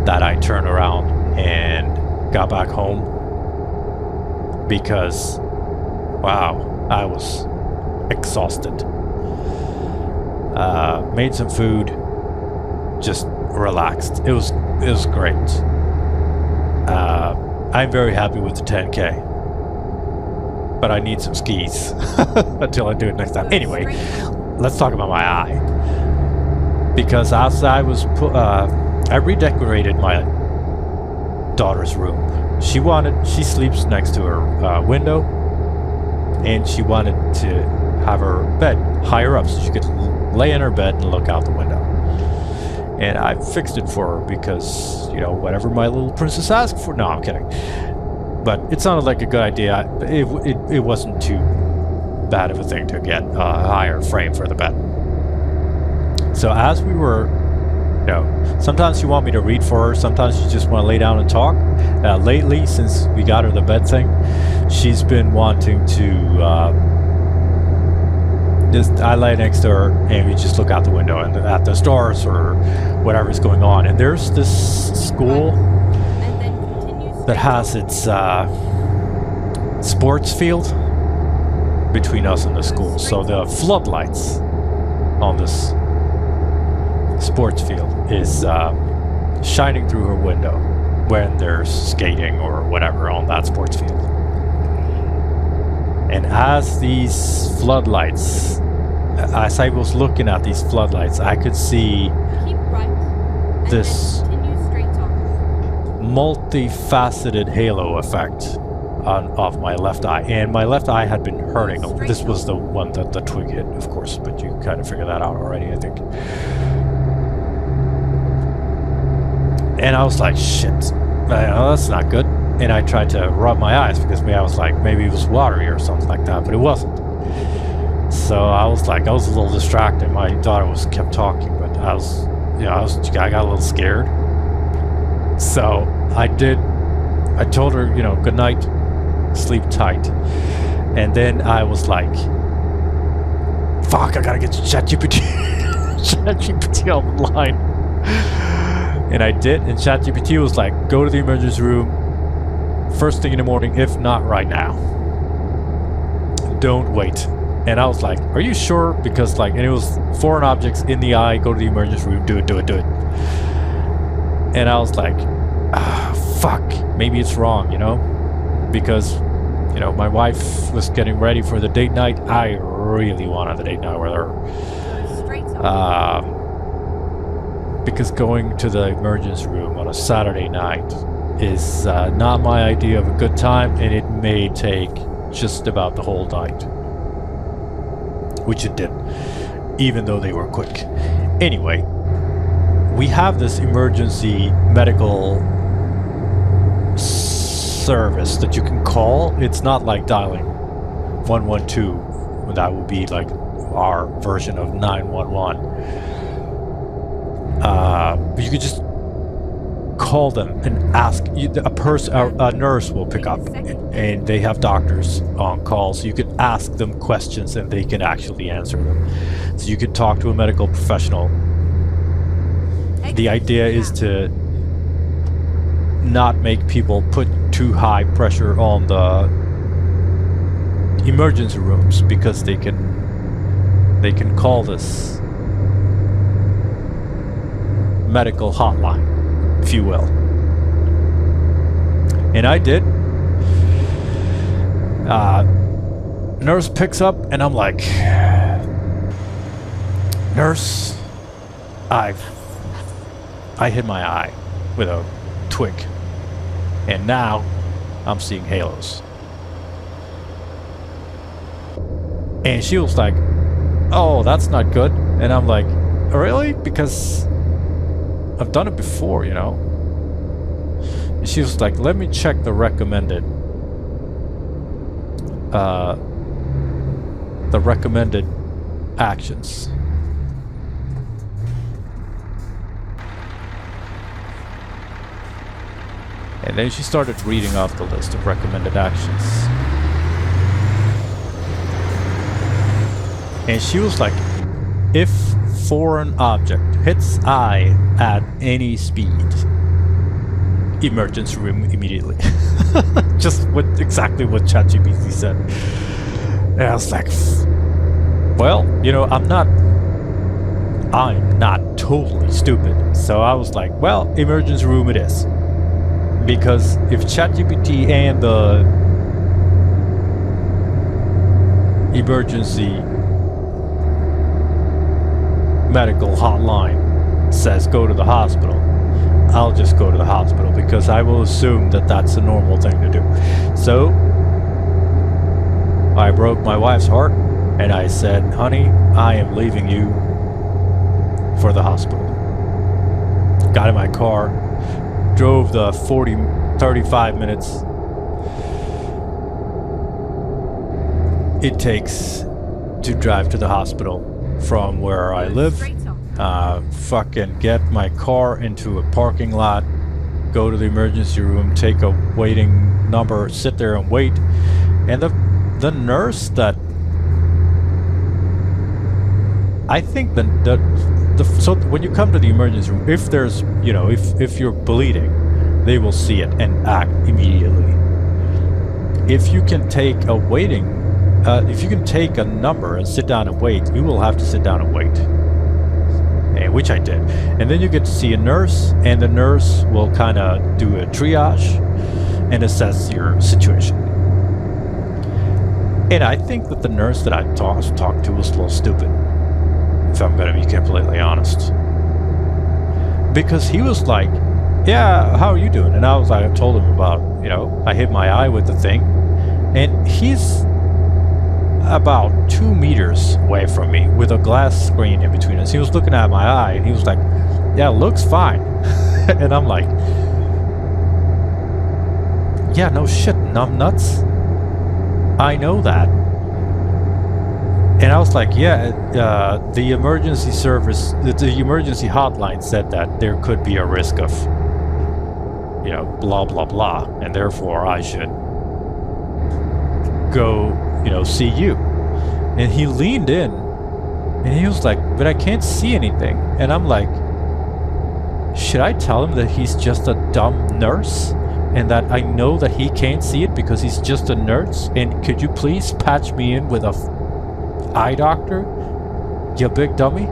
that I turned around and got back home, because, wow, I was exhausted. Made some food, just relaxed. It was great. I'm very happy with the 10K, but I need some skis until I do it next time. Anyway, let's talk about my eye, because as I was I redecorated my daughter's room. She sleeps next to her window, and she wanted to have her bed higher up so she could lay in her bed and look out the window. And I fixed it for her because, you know, whatever my little princess asked for. No, I'm kidding. But it sounded like a good idea. It wasn't too bad of a thing to get a higher frame for the bed. So as we were, you know, sometimes you want me to read for her, sometimes you just want to lay down and talk. Lately, since we got her the bed thing, she's been wanting to... I lay next to her and we just look out the window and at the stars or whatever's going on. And there's this school that has its sports field between us and the school. So the floodlights on this sports field is shining through her window when there's skating or whatever on that sports field. And as these floodlights, as I was looking at these floodlights, I could see this multifaceted halo effect of my left eye. And my left eye had been hurting. This was the one that the twig hit, of course, but you kind of figured that out already, I think. And I was like, shit, that's not good. And I tried to rub my eyes because I was like, maybe it was watery or something like that, but it wasn't. So I was a little distracted. My daughter kept talking, but I got a little scared. So I told her, you know, good night, sleep tight. And then I was like, fuck, I gotta get ChatGPT on the line. And I did, and ChatGPT was like, go to the emergency room first thing in the morning, if not right now. Don't wait. And I was like, are you sure? Because and it was foreign objects in the eye, go to the emergency room, do it. And I was like, fuck, maybe it's wrong, you know? Because, you know, my wife was getting ready for the date night. I really wanted the date night with her. Because going to the emergency room on a Saturday night is not my idea of a good time, and it may take just about the whole night. Which it did, even though they were quick. Anyway, we have this emergency medical service that you can call. It's not like dialing 112. That would be like our version of 911. But you could just call them and ask. A nurse will pick up, and they have doctors on call, so you could ask them questions and they can actually answer them. So you could talk to a medical professional. The idea is to not make people put too high pressure on the emergency rooms, because they can call this medical hotline, if you will. And I did. Nurse picks up and I'm like, nurse, I hit my eye with a twig, and now I'm seeing halos. And she was like, oh, that's not good. And I'm like, really? Because I've done it before, you know? And she was like, let me check the recommended actions. And then she started reading off the list of recommended actions. And she was like, if foreign object hits eye at any speed, emergency room immediately. Just exactly what ChatGPT said. And I was like, well, you know, I'm not totally stupid. So I was like, well, emergency room it is. Because if ChatGPT and the emergency medical hotline says go to the hospital, I'll just go to the hospital, because I will assume that that's a normal thing to do. So I broke my wife's heart and I said, honey, I am leaving you for the hospital. Got in my car, drove the 35 minutes it takes to drive to the hospital from where I live. Fucking get my car into a parking lot, go to the emergency room, take a waiting number, sit there and wait. And the nurse that I think so when you come to the emergency room, if there's, you know, if you're bleeding, they will see it and act immediately. If you can take a number and sit down and wait, you will have to sit down and wait. Which I did. And then you get to see a nurse, and the nurse will kind of do a triage and assess your situation. And I think that the nurse that I talked to was a little stupid, if I'm going to be completely honest. Because he was like, yeah, how are you doing? And I was like, I told him about, you know, I hit my eye with the thing. And he's about 2 meters away from me with a glass screen in between us. He was looking at my eye and he was like, yeah, it looks fine. And I'm like, yeah, no shit, numbnuts. I know that. And I was like, yeah, the emergency service, the emergency hotline said that there could be a risk of, you know, blah, blah, blah. And therefore I should go, you know, see you. And he leaned in and he was like, but I can't see anything. And I'm like, should I tell him that he's just a dumb nurse and that I know that he can't see it because he's just a nurse? And could you please patch me in with a eye doctor, you big dummy?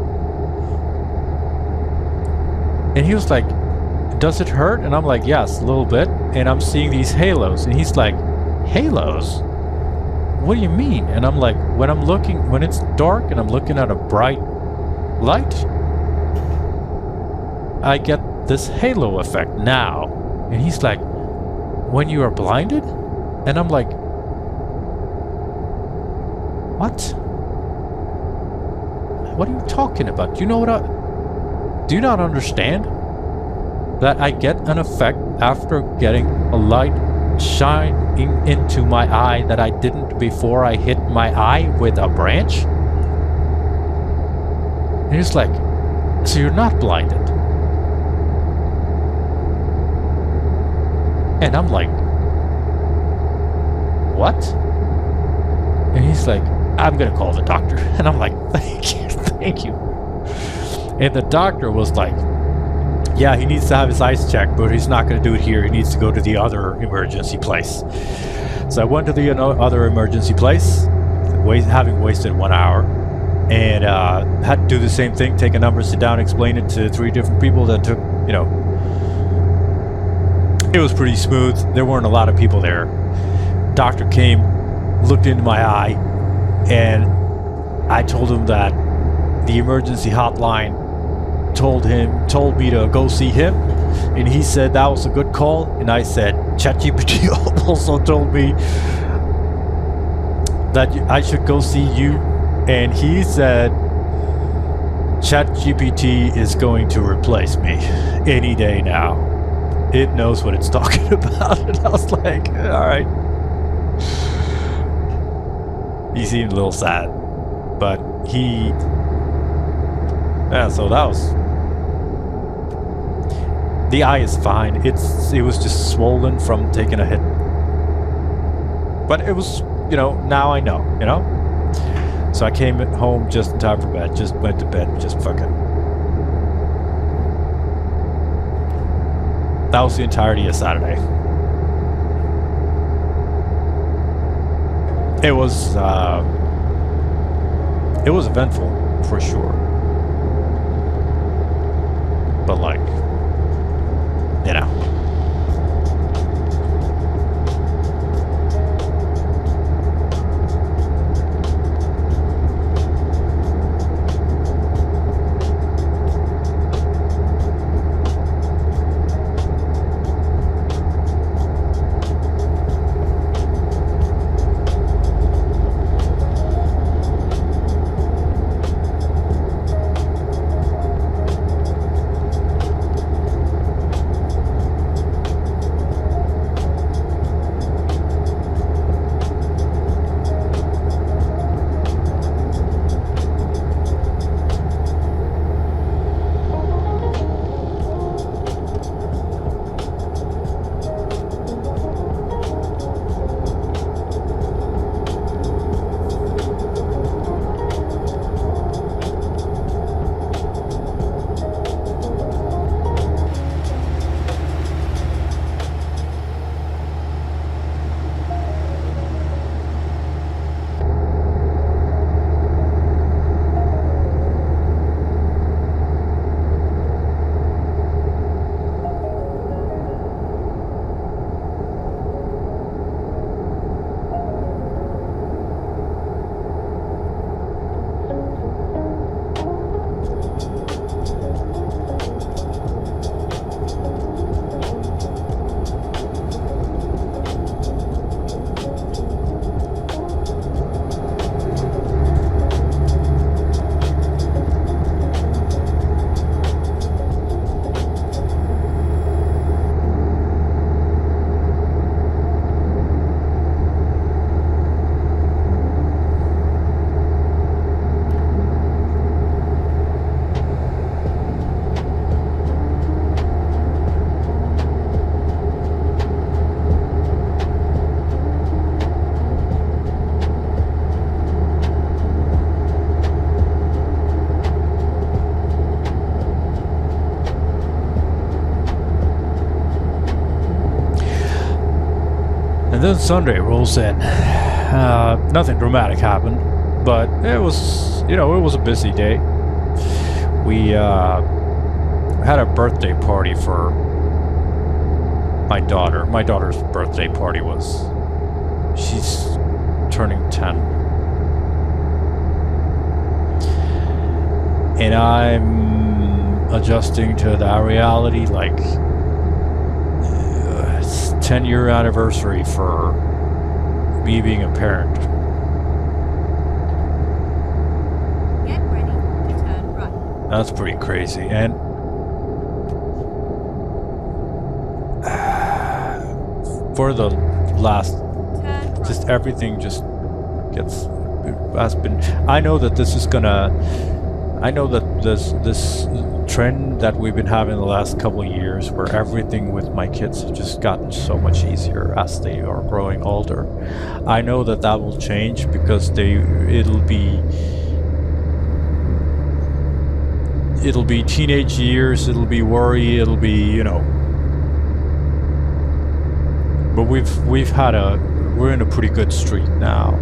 And he was like, does it hurt? And I'm like, yes, a little bit. And I'm seeing these halos. And he's like, halos? What do you mean? And I'm like, when it's dark and I'm looking at a bright light, I get this halo effect now. And he's like, when you are blinded? And I'm like, what? What are you talking about? Do you know do you not understand that I get an effect after getting a light shining into my eye that I didn't before I hit my eye with a branch? And he's like, so you're not blinded? And I'm like, what? And he's like, I'm gonna call the doctor. And I'm like, thank you, thank you. And the doctor was like, yeah, he needs to have his eyes checked, but he's not gonna do it here. He needs to go to the other emergency place. So I went to the other emergency place, having wasted 1 hour, and had to do the same thing, take a number, sit down, explain it to 3 different people. That took, you know, it was pretty smooth. There weren't a lot of people there. Doctor came, looked into my eye, and I told him that the emergency hotline told me to go see him, and he said that was a good call. And I said ChatGPT also told me that I should go see you, and he said ChatGPT is going to replace me any day now. It knows what it's talking about. And I was like, all right. He seemed a little sad, but yeah, so that was, the eye is fine. It was just swollen from taking a hit, but it was, you know, now I know, you know. So I came home just in time for bed, just went to bed, just fucking. That was the entirety of Saturday. It was eventful for sure, but like, you know. And then Sunday rolls in. Nothing dramatic happened, but it was, you know, it was a busy day. We had a birthday party for my daughter. My daughter's birthday party was, she's turning 10. And I'm adjusting to that reality, like, it's 10-year anniversary for me being a parent. Get ready to turn right. That's pretty crazy. And for the last, Turn right. just everything just has been. I know that this is gonna. I know that this trend that we've been having the last couple of years, where everything with my kids has just gotten so much easier as they are growing older. I know that will change because it'll be teenage years, it'll be worry, it'll be, you know. But we're in a pretty good streak now.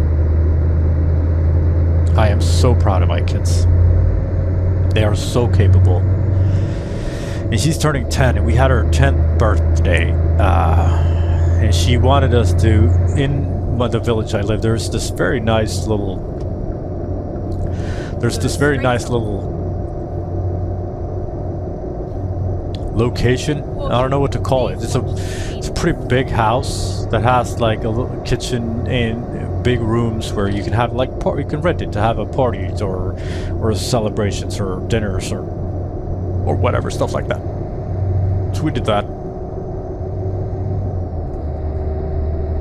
I am so proud of my kids. They are so capable. And she's turning 10, and we had her 10th birthday. And she wanted us to, in the village I live, there's this very nice little location. I don't know what to call it. It's a pretty big house that has like a little kitchen and big rooms where you can have like you can rent it to have a parties or celebrations or dinners or whatever, stuff like that. So we did that.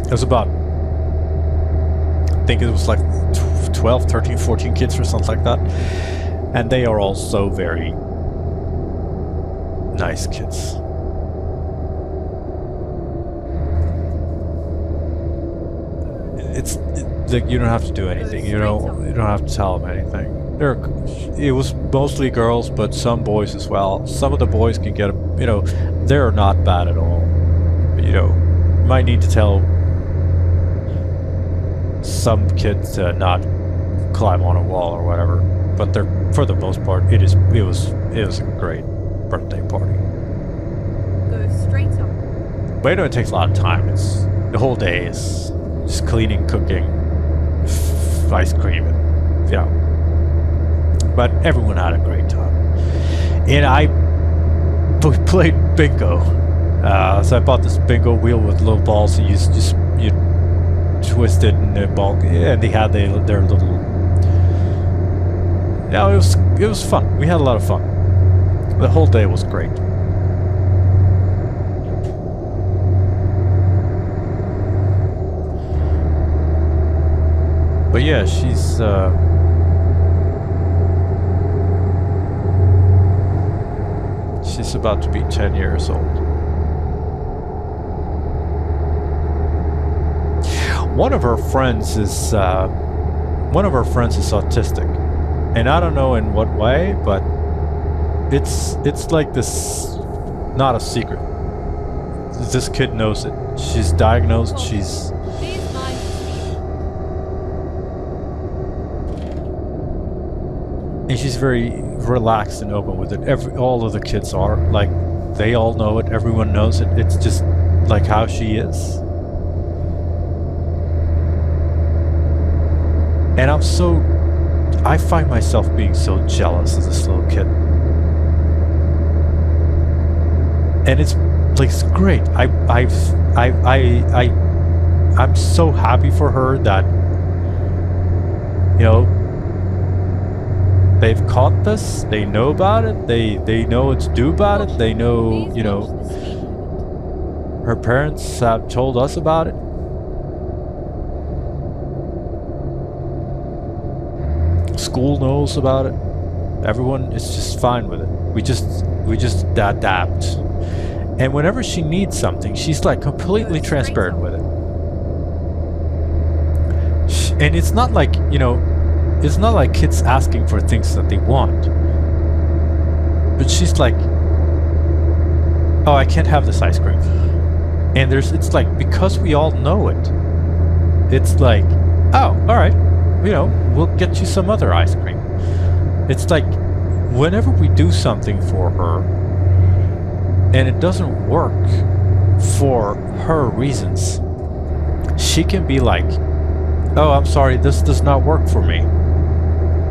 It was about, I think it was like 12, 13, 14 kids or something like that. And they are all so very nice kids. You don't have to do anything. You don't have to tell them anything. It was mostly girls, but some boys as well. Some of the boys can get, they're not bad at all. You might need to tell some kids to not climb on a wall or whatever. But for the most part, it was a great birthday party. Go straight up. But it takes a lot of time. It's the whole day is just cleaning, cooking, ice cream, and but everyone had a great time. And I played bingo. So I bought this bingo wheel with little balls, and you twist it and the ball, and they had their little. Yeah, it was fun. We had a lot of fun. The whole day was great. But yeah, she's about to be 10 years old. One of her friends is autistic, and I don't know in what way, but it's like this, not a secret. This kid knows it. She's diagnosed. And she's very relaxed and open with it. All of the kids are. Like, they all know it. Everyone knows it. It's just like how she is. And I find myself being so jealous of this little kid. And it's like, it's great. I'm so happy for her that, they've caught this, they know about it, they know what to do about it, they know, her parents have told us about it. School knows about it. Everyone is just fine with it. We just adapt. And whenever she needs something, she's like completely transparent with it. And it's not like, it's not like kids asking for things that they want. But she's like, oh, I can't have this ice cream. And it's like, because we all know it, it's like, oh, all right, we'll get you some other ice cream. It's like, whenever we do something for her, and it doesn't work for her reasons, she can be like, oh, I'm sorry, this does not work for me.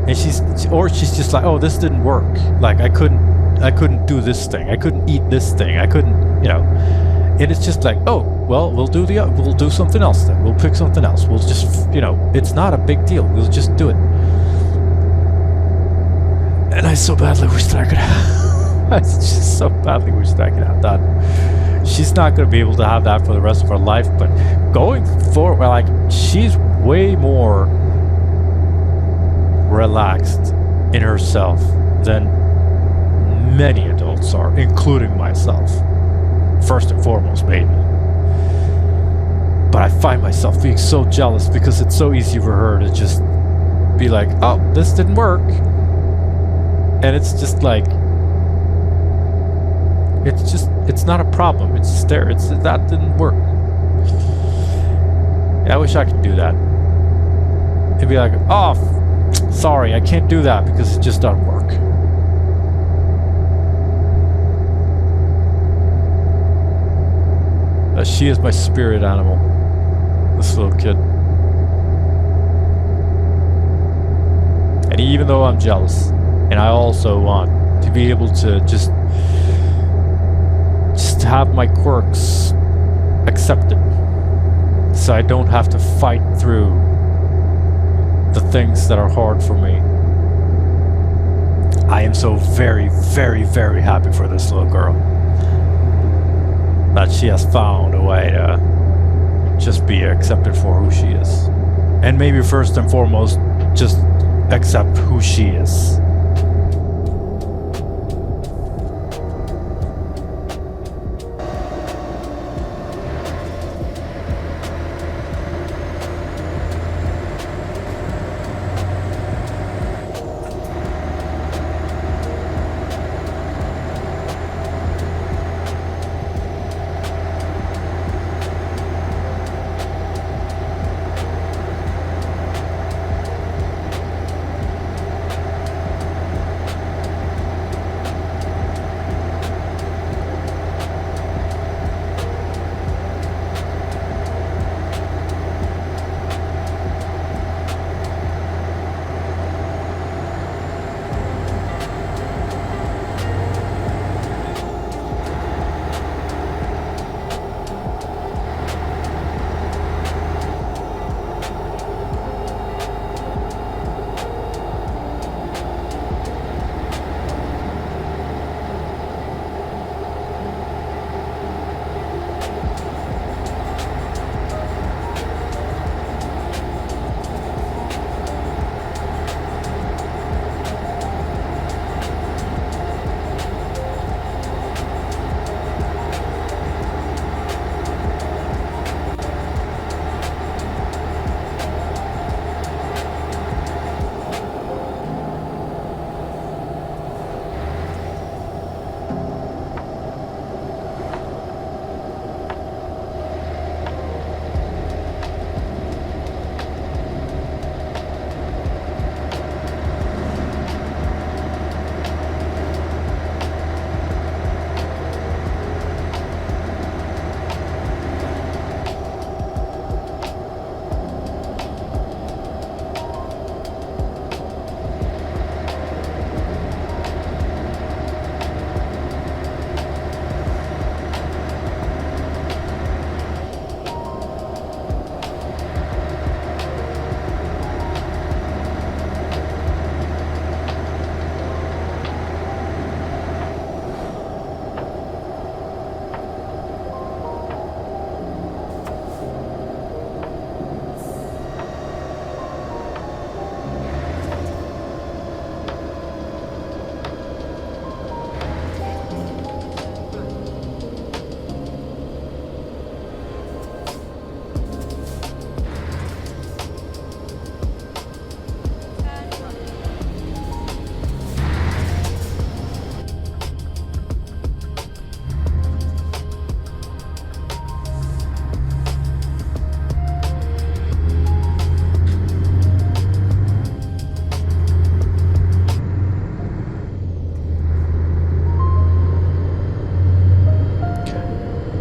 And she's just like, oh, this didn't work. Like, I couldn't do this thing. I couldn't eat this thing. I couldn't, And it's just like, oh, well, we'll do something else then. We'll pick something else. We'll just, it's not a big deal. We'll just do it. And I so badly wish that I could have. I just so badly wish that I could have that she's not going to be able to have that for the rest of her life, but going forward, like, she's way more relaxed in herself than many adults are, including myself. First and foremost, maybe. But I find myself being so jealous because it's so easy for her to just be like, oh, this didn't work. And it's just like, it's not a problem. It's just there. That didn't work. Yeah, I wish I could do that. It'd be like, oh, sorry, I can't do that because it just doesn't work. She is my spirit animal. This little kid. And even though I'm jealous, and I also want to be able to just have my quirks accepted, so I don't have to fight through the things that are hard for me. I am so very, very, very happy for this little girl, that she has found a way to just be accepted for who she is. And maybe first and foremost, just accept who she is.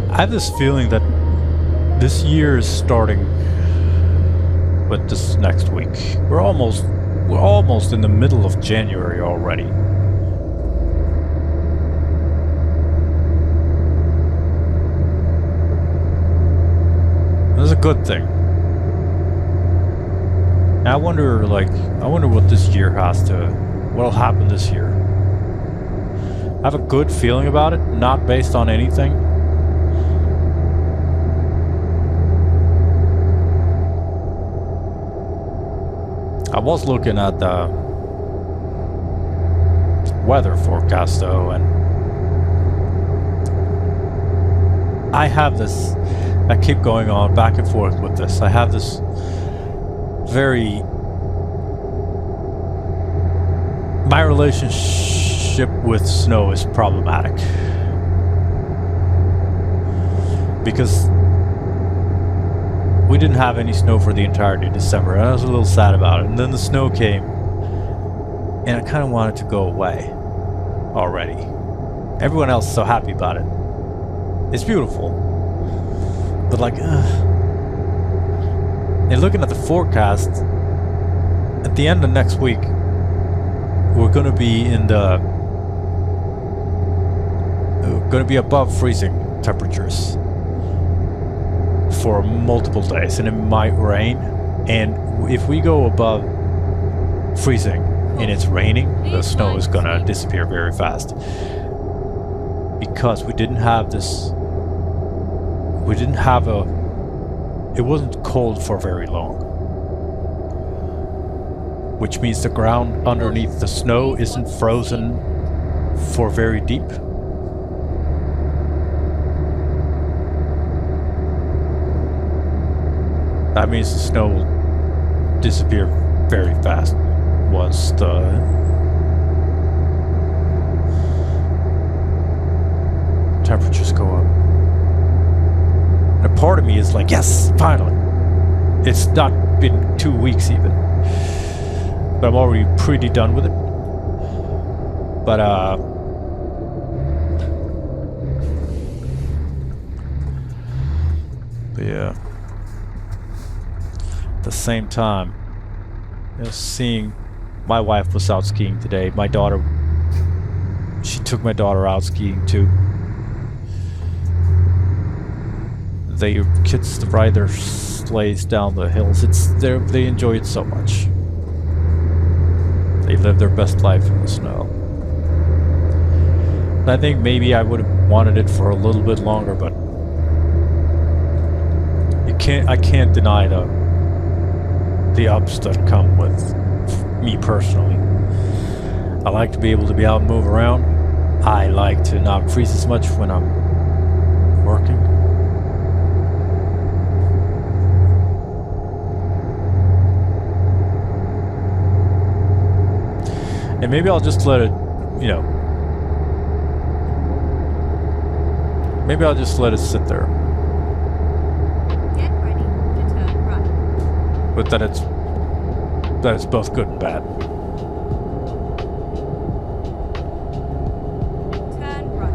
I have this feeling that this year is starting with this next week. We're almost in the middle of January already. That's a good thing. And I wonder what this year what'll happen this year. I have a good feeling about it, not based on anything. I was looking at the weather forecast though, and I have this, I keep going on back and forth with this. I have this very, my relationship with snow is problematic. Because we didn't have any snow for the entirety of December, and I was a little sad about it. And then the snow came, and I kind of wanted to go away already. Everyone else is so happy about it. It's beautiful. But like, and looking at the forecast, at the end of next week, we're going to be in the, going to be above freezing temperatures for multiple days, and it might rain. And if we go above freezing and it's raining, the snow is gonna disappear very fast, because we didn't have this, we didn't have a, it wasn't cold for very long, which means the ground underneath the snow isn't frozen for very deep. That means the snow will disappear very fast once the temperatures go up. And a part of me is like, yes, finally. It's not been 2 weeks even, but I'm already pretty done with it. But yeah. At the same time, seeing my wife was out skiing today. My daughter, she took my daughter out skiing too. Kids ride their sleighs down the hills. They enjoy it so much. They live their best life in the snow. And I think maybe I would have wanted it for a little bit longer, but I can't deny the ups that come with me personally. I like to be able to be out and move around. I like to not freeze as much when I'm working. And maybe I'll just let it, maybe I'll just let it sit there. Get ready to turn right. But that it's both good and bad. Turn right.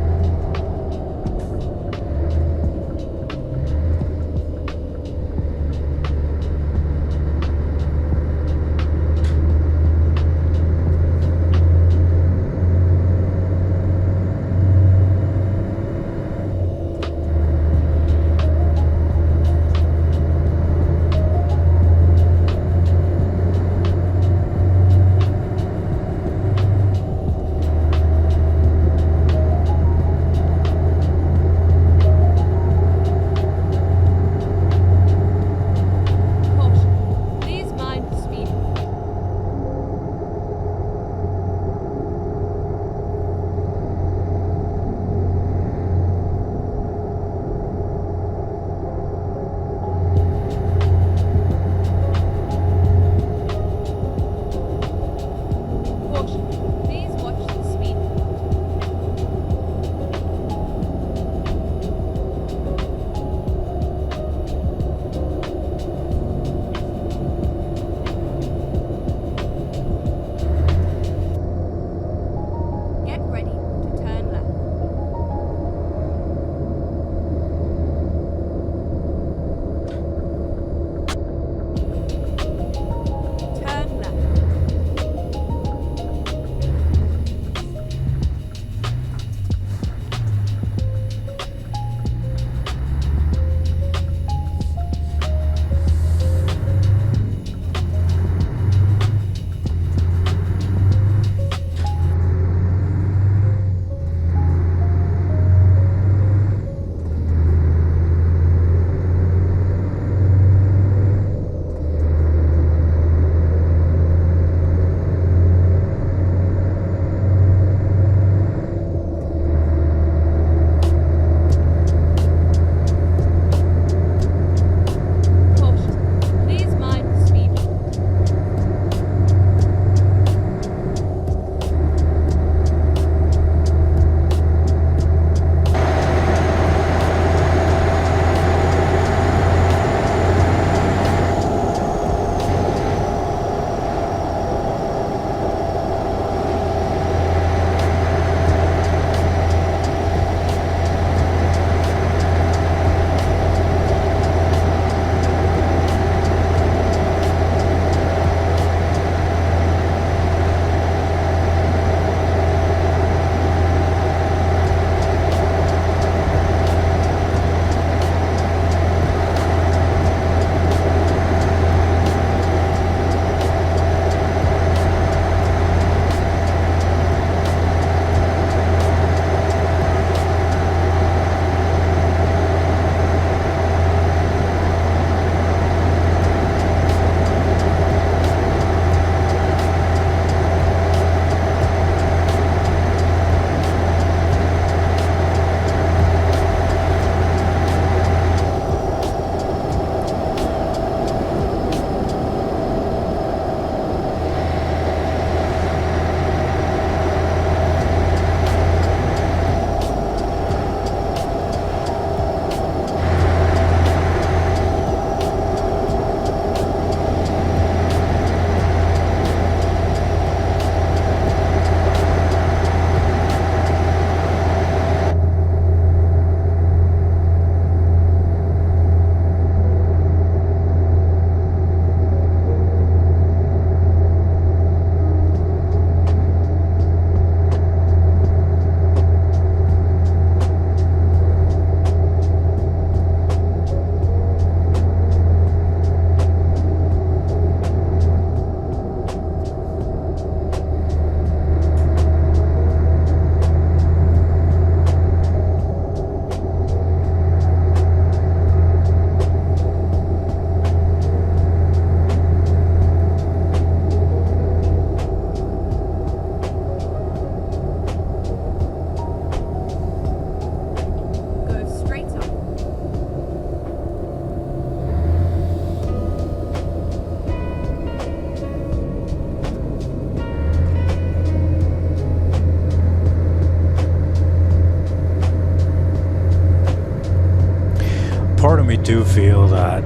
do feel that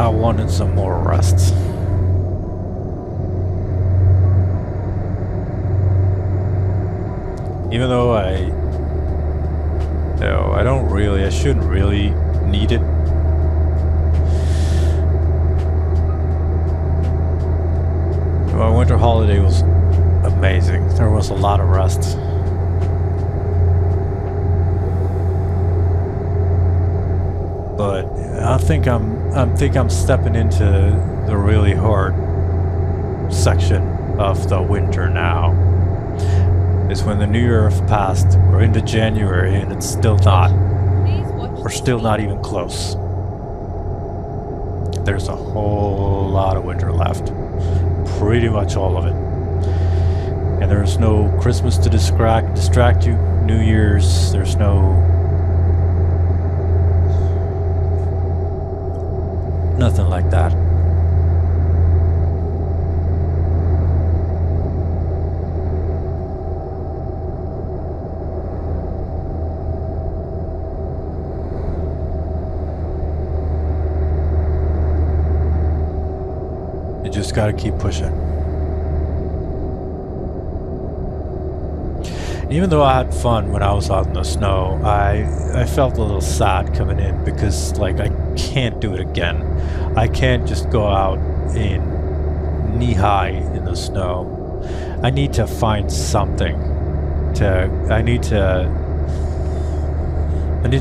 I wanted some more rest. Even though I shouldn't really need it. My winter holiday was amazing. There was a lot of rest. But I think I'm stepping into the really hard section of the winter now. It's when the New Year passed. We're into January and it's still not. We're still not even close. There's a whole lot of winter left. Pretty much all of it. And there's no Christmas to distract you. New Year's, there's nothing like that. You just gotta keep pushing. Even though I had fun when I was out in the snow, I felt a little sad coming in because, like, I can't do it again. I can't just go out in knee-high in the snow. I need to find something I need to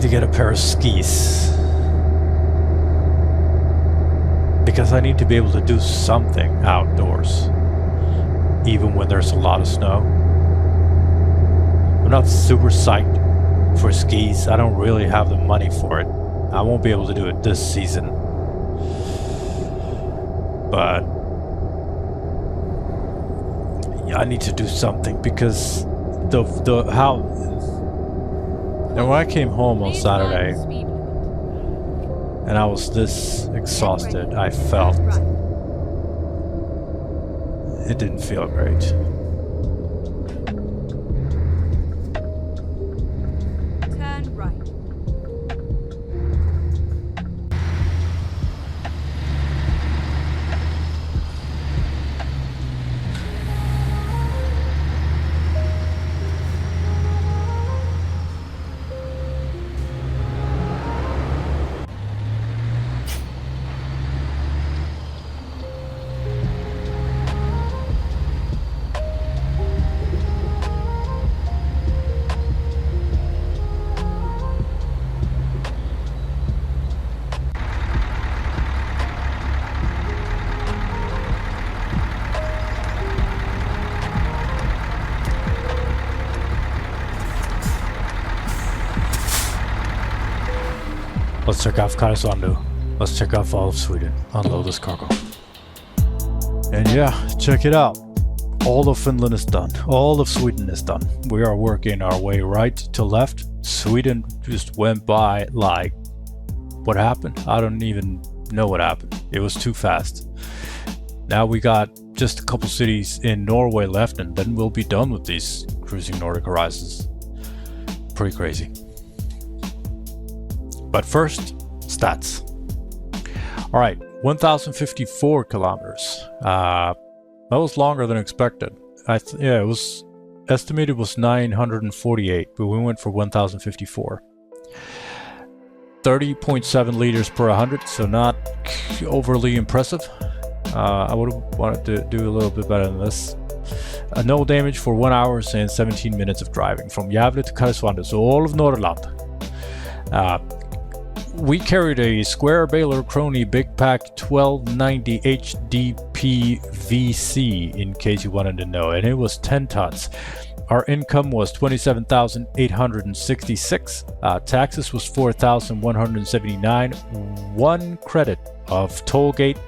get a pair of skis. Because I need to be able to do something outdoors, even when there's a lot of snow. I'm not super psyched for skis. I don't really have the money for it. I won't be able to do it this season. But yeah, I need to do something because and when I came home on Saturday and I was this exhausted, I felt it didn't feel great. Turn right. Let's check off Karesuando. Let's check off all of Sweden. Unload this cargo. And yeah, check it out. All of Finland is done. All of Sweden is done. We are working our way right to left. Sweden just went by like... What happened? I don't even know what happened. It was too fast. Now we got just a couple cities in Norway left and then we'll be done with these Cruising Nordic Horizons. Pretty crazy. But first, stats. All right, 1,054 kilometers. That was longer than expected. Yeah, it was estimated was 948, but we went for 1,054. 30.7 liters per 100, so not overly impressive. I would have wanted to do a little bit better than this. No damage for 1 hour and 17 minutes of driving from Gävle to Karesuando, so all of Norrland. We carried a square baler Crony Big Pack 1290 HDP VC, in case you wanted to know, and it was 10 tons. Our income was 27,866. Taxes was 4,179. One credit of toll gate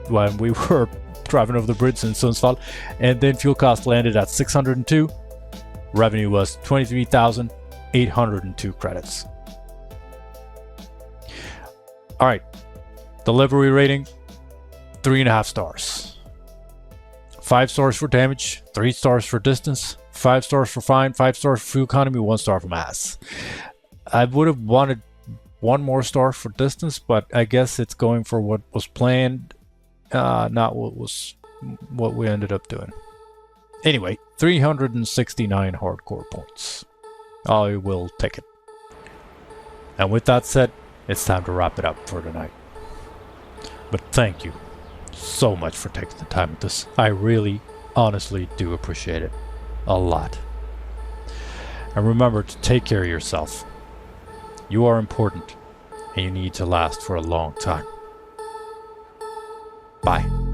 when we were driving over the bridge in Sundsvall, and then fuel cost landed at 602. Revenue was 23,802 credits. All right, delivery rating, 3.5 stars. 5 stars for damage, 3 stars for distance, 5 stars for fine, 5 stars for fuel economy, 1 star for mass. I would have wanted 1 more star for distance, but I guess it's going for what was planned, not what we ended up doing. Anyway, 369 hardcore points. I will take it. And with that said, it's time to wrap it up for tonight. But thank you so much for taking the time with this. I really, honestly do appreciate it a lot. And remember to take care of yourself. You are important, and you need to last for a long time. Bye.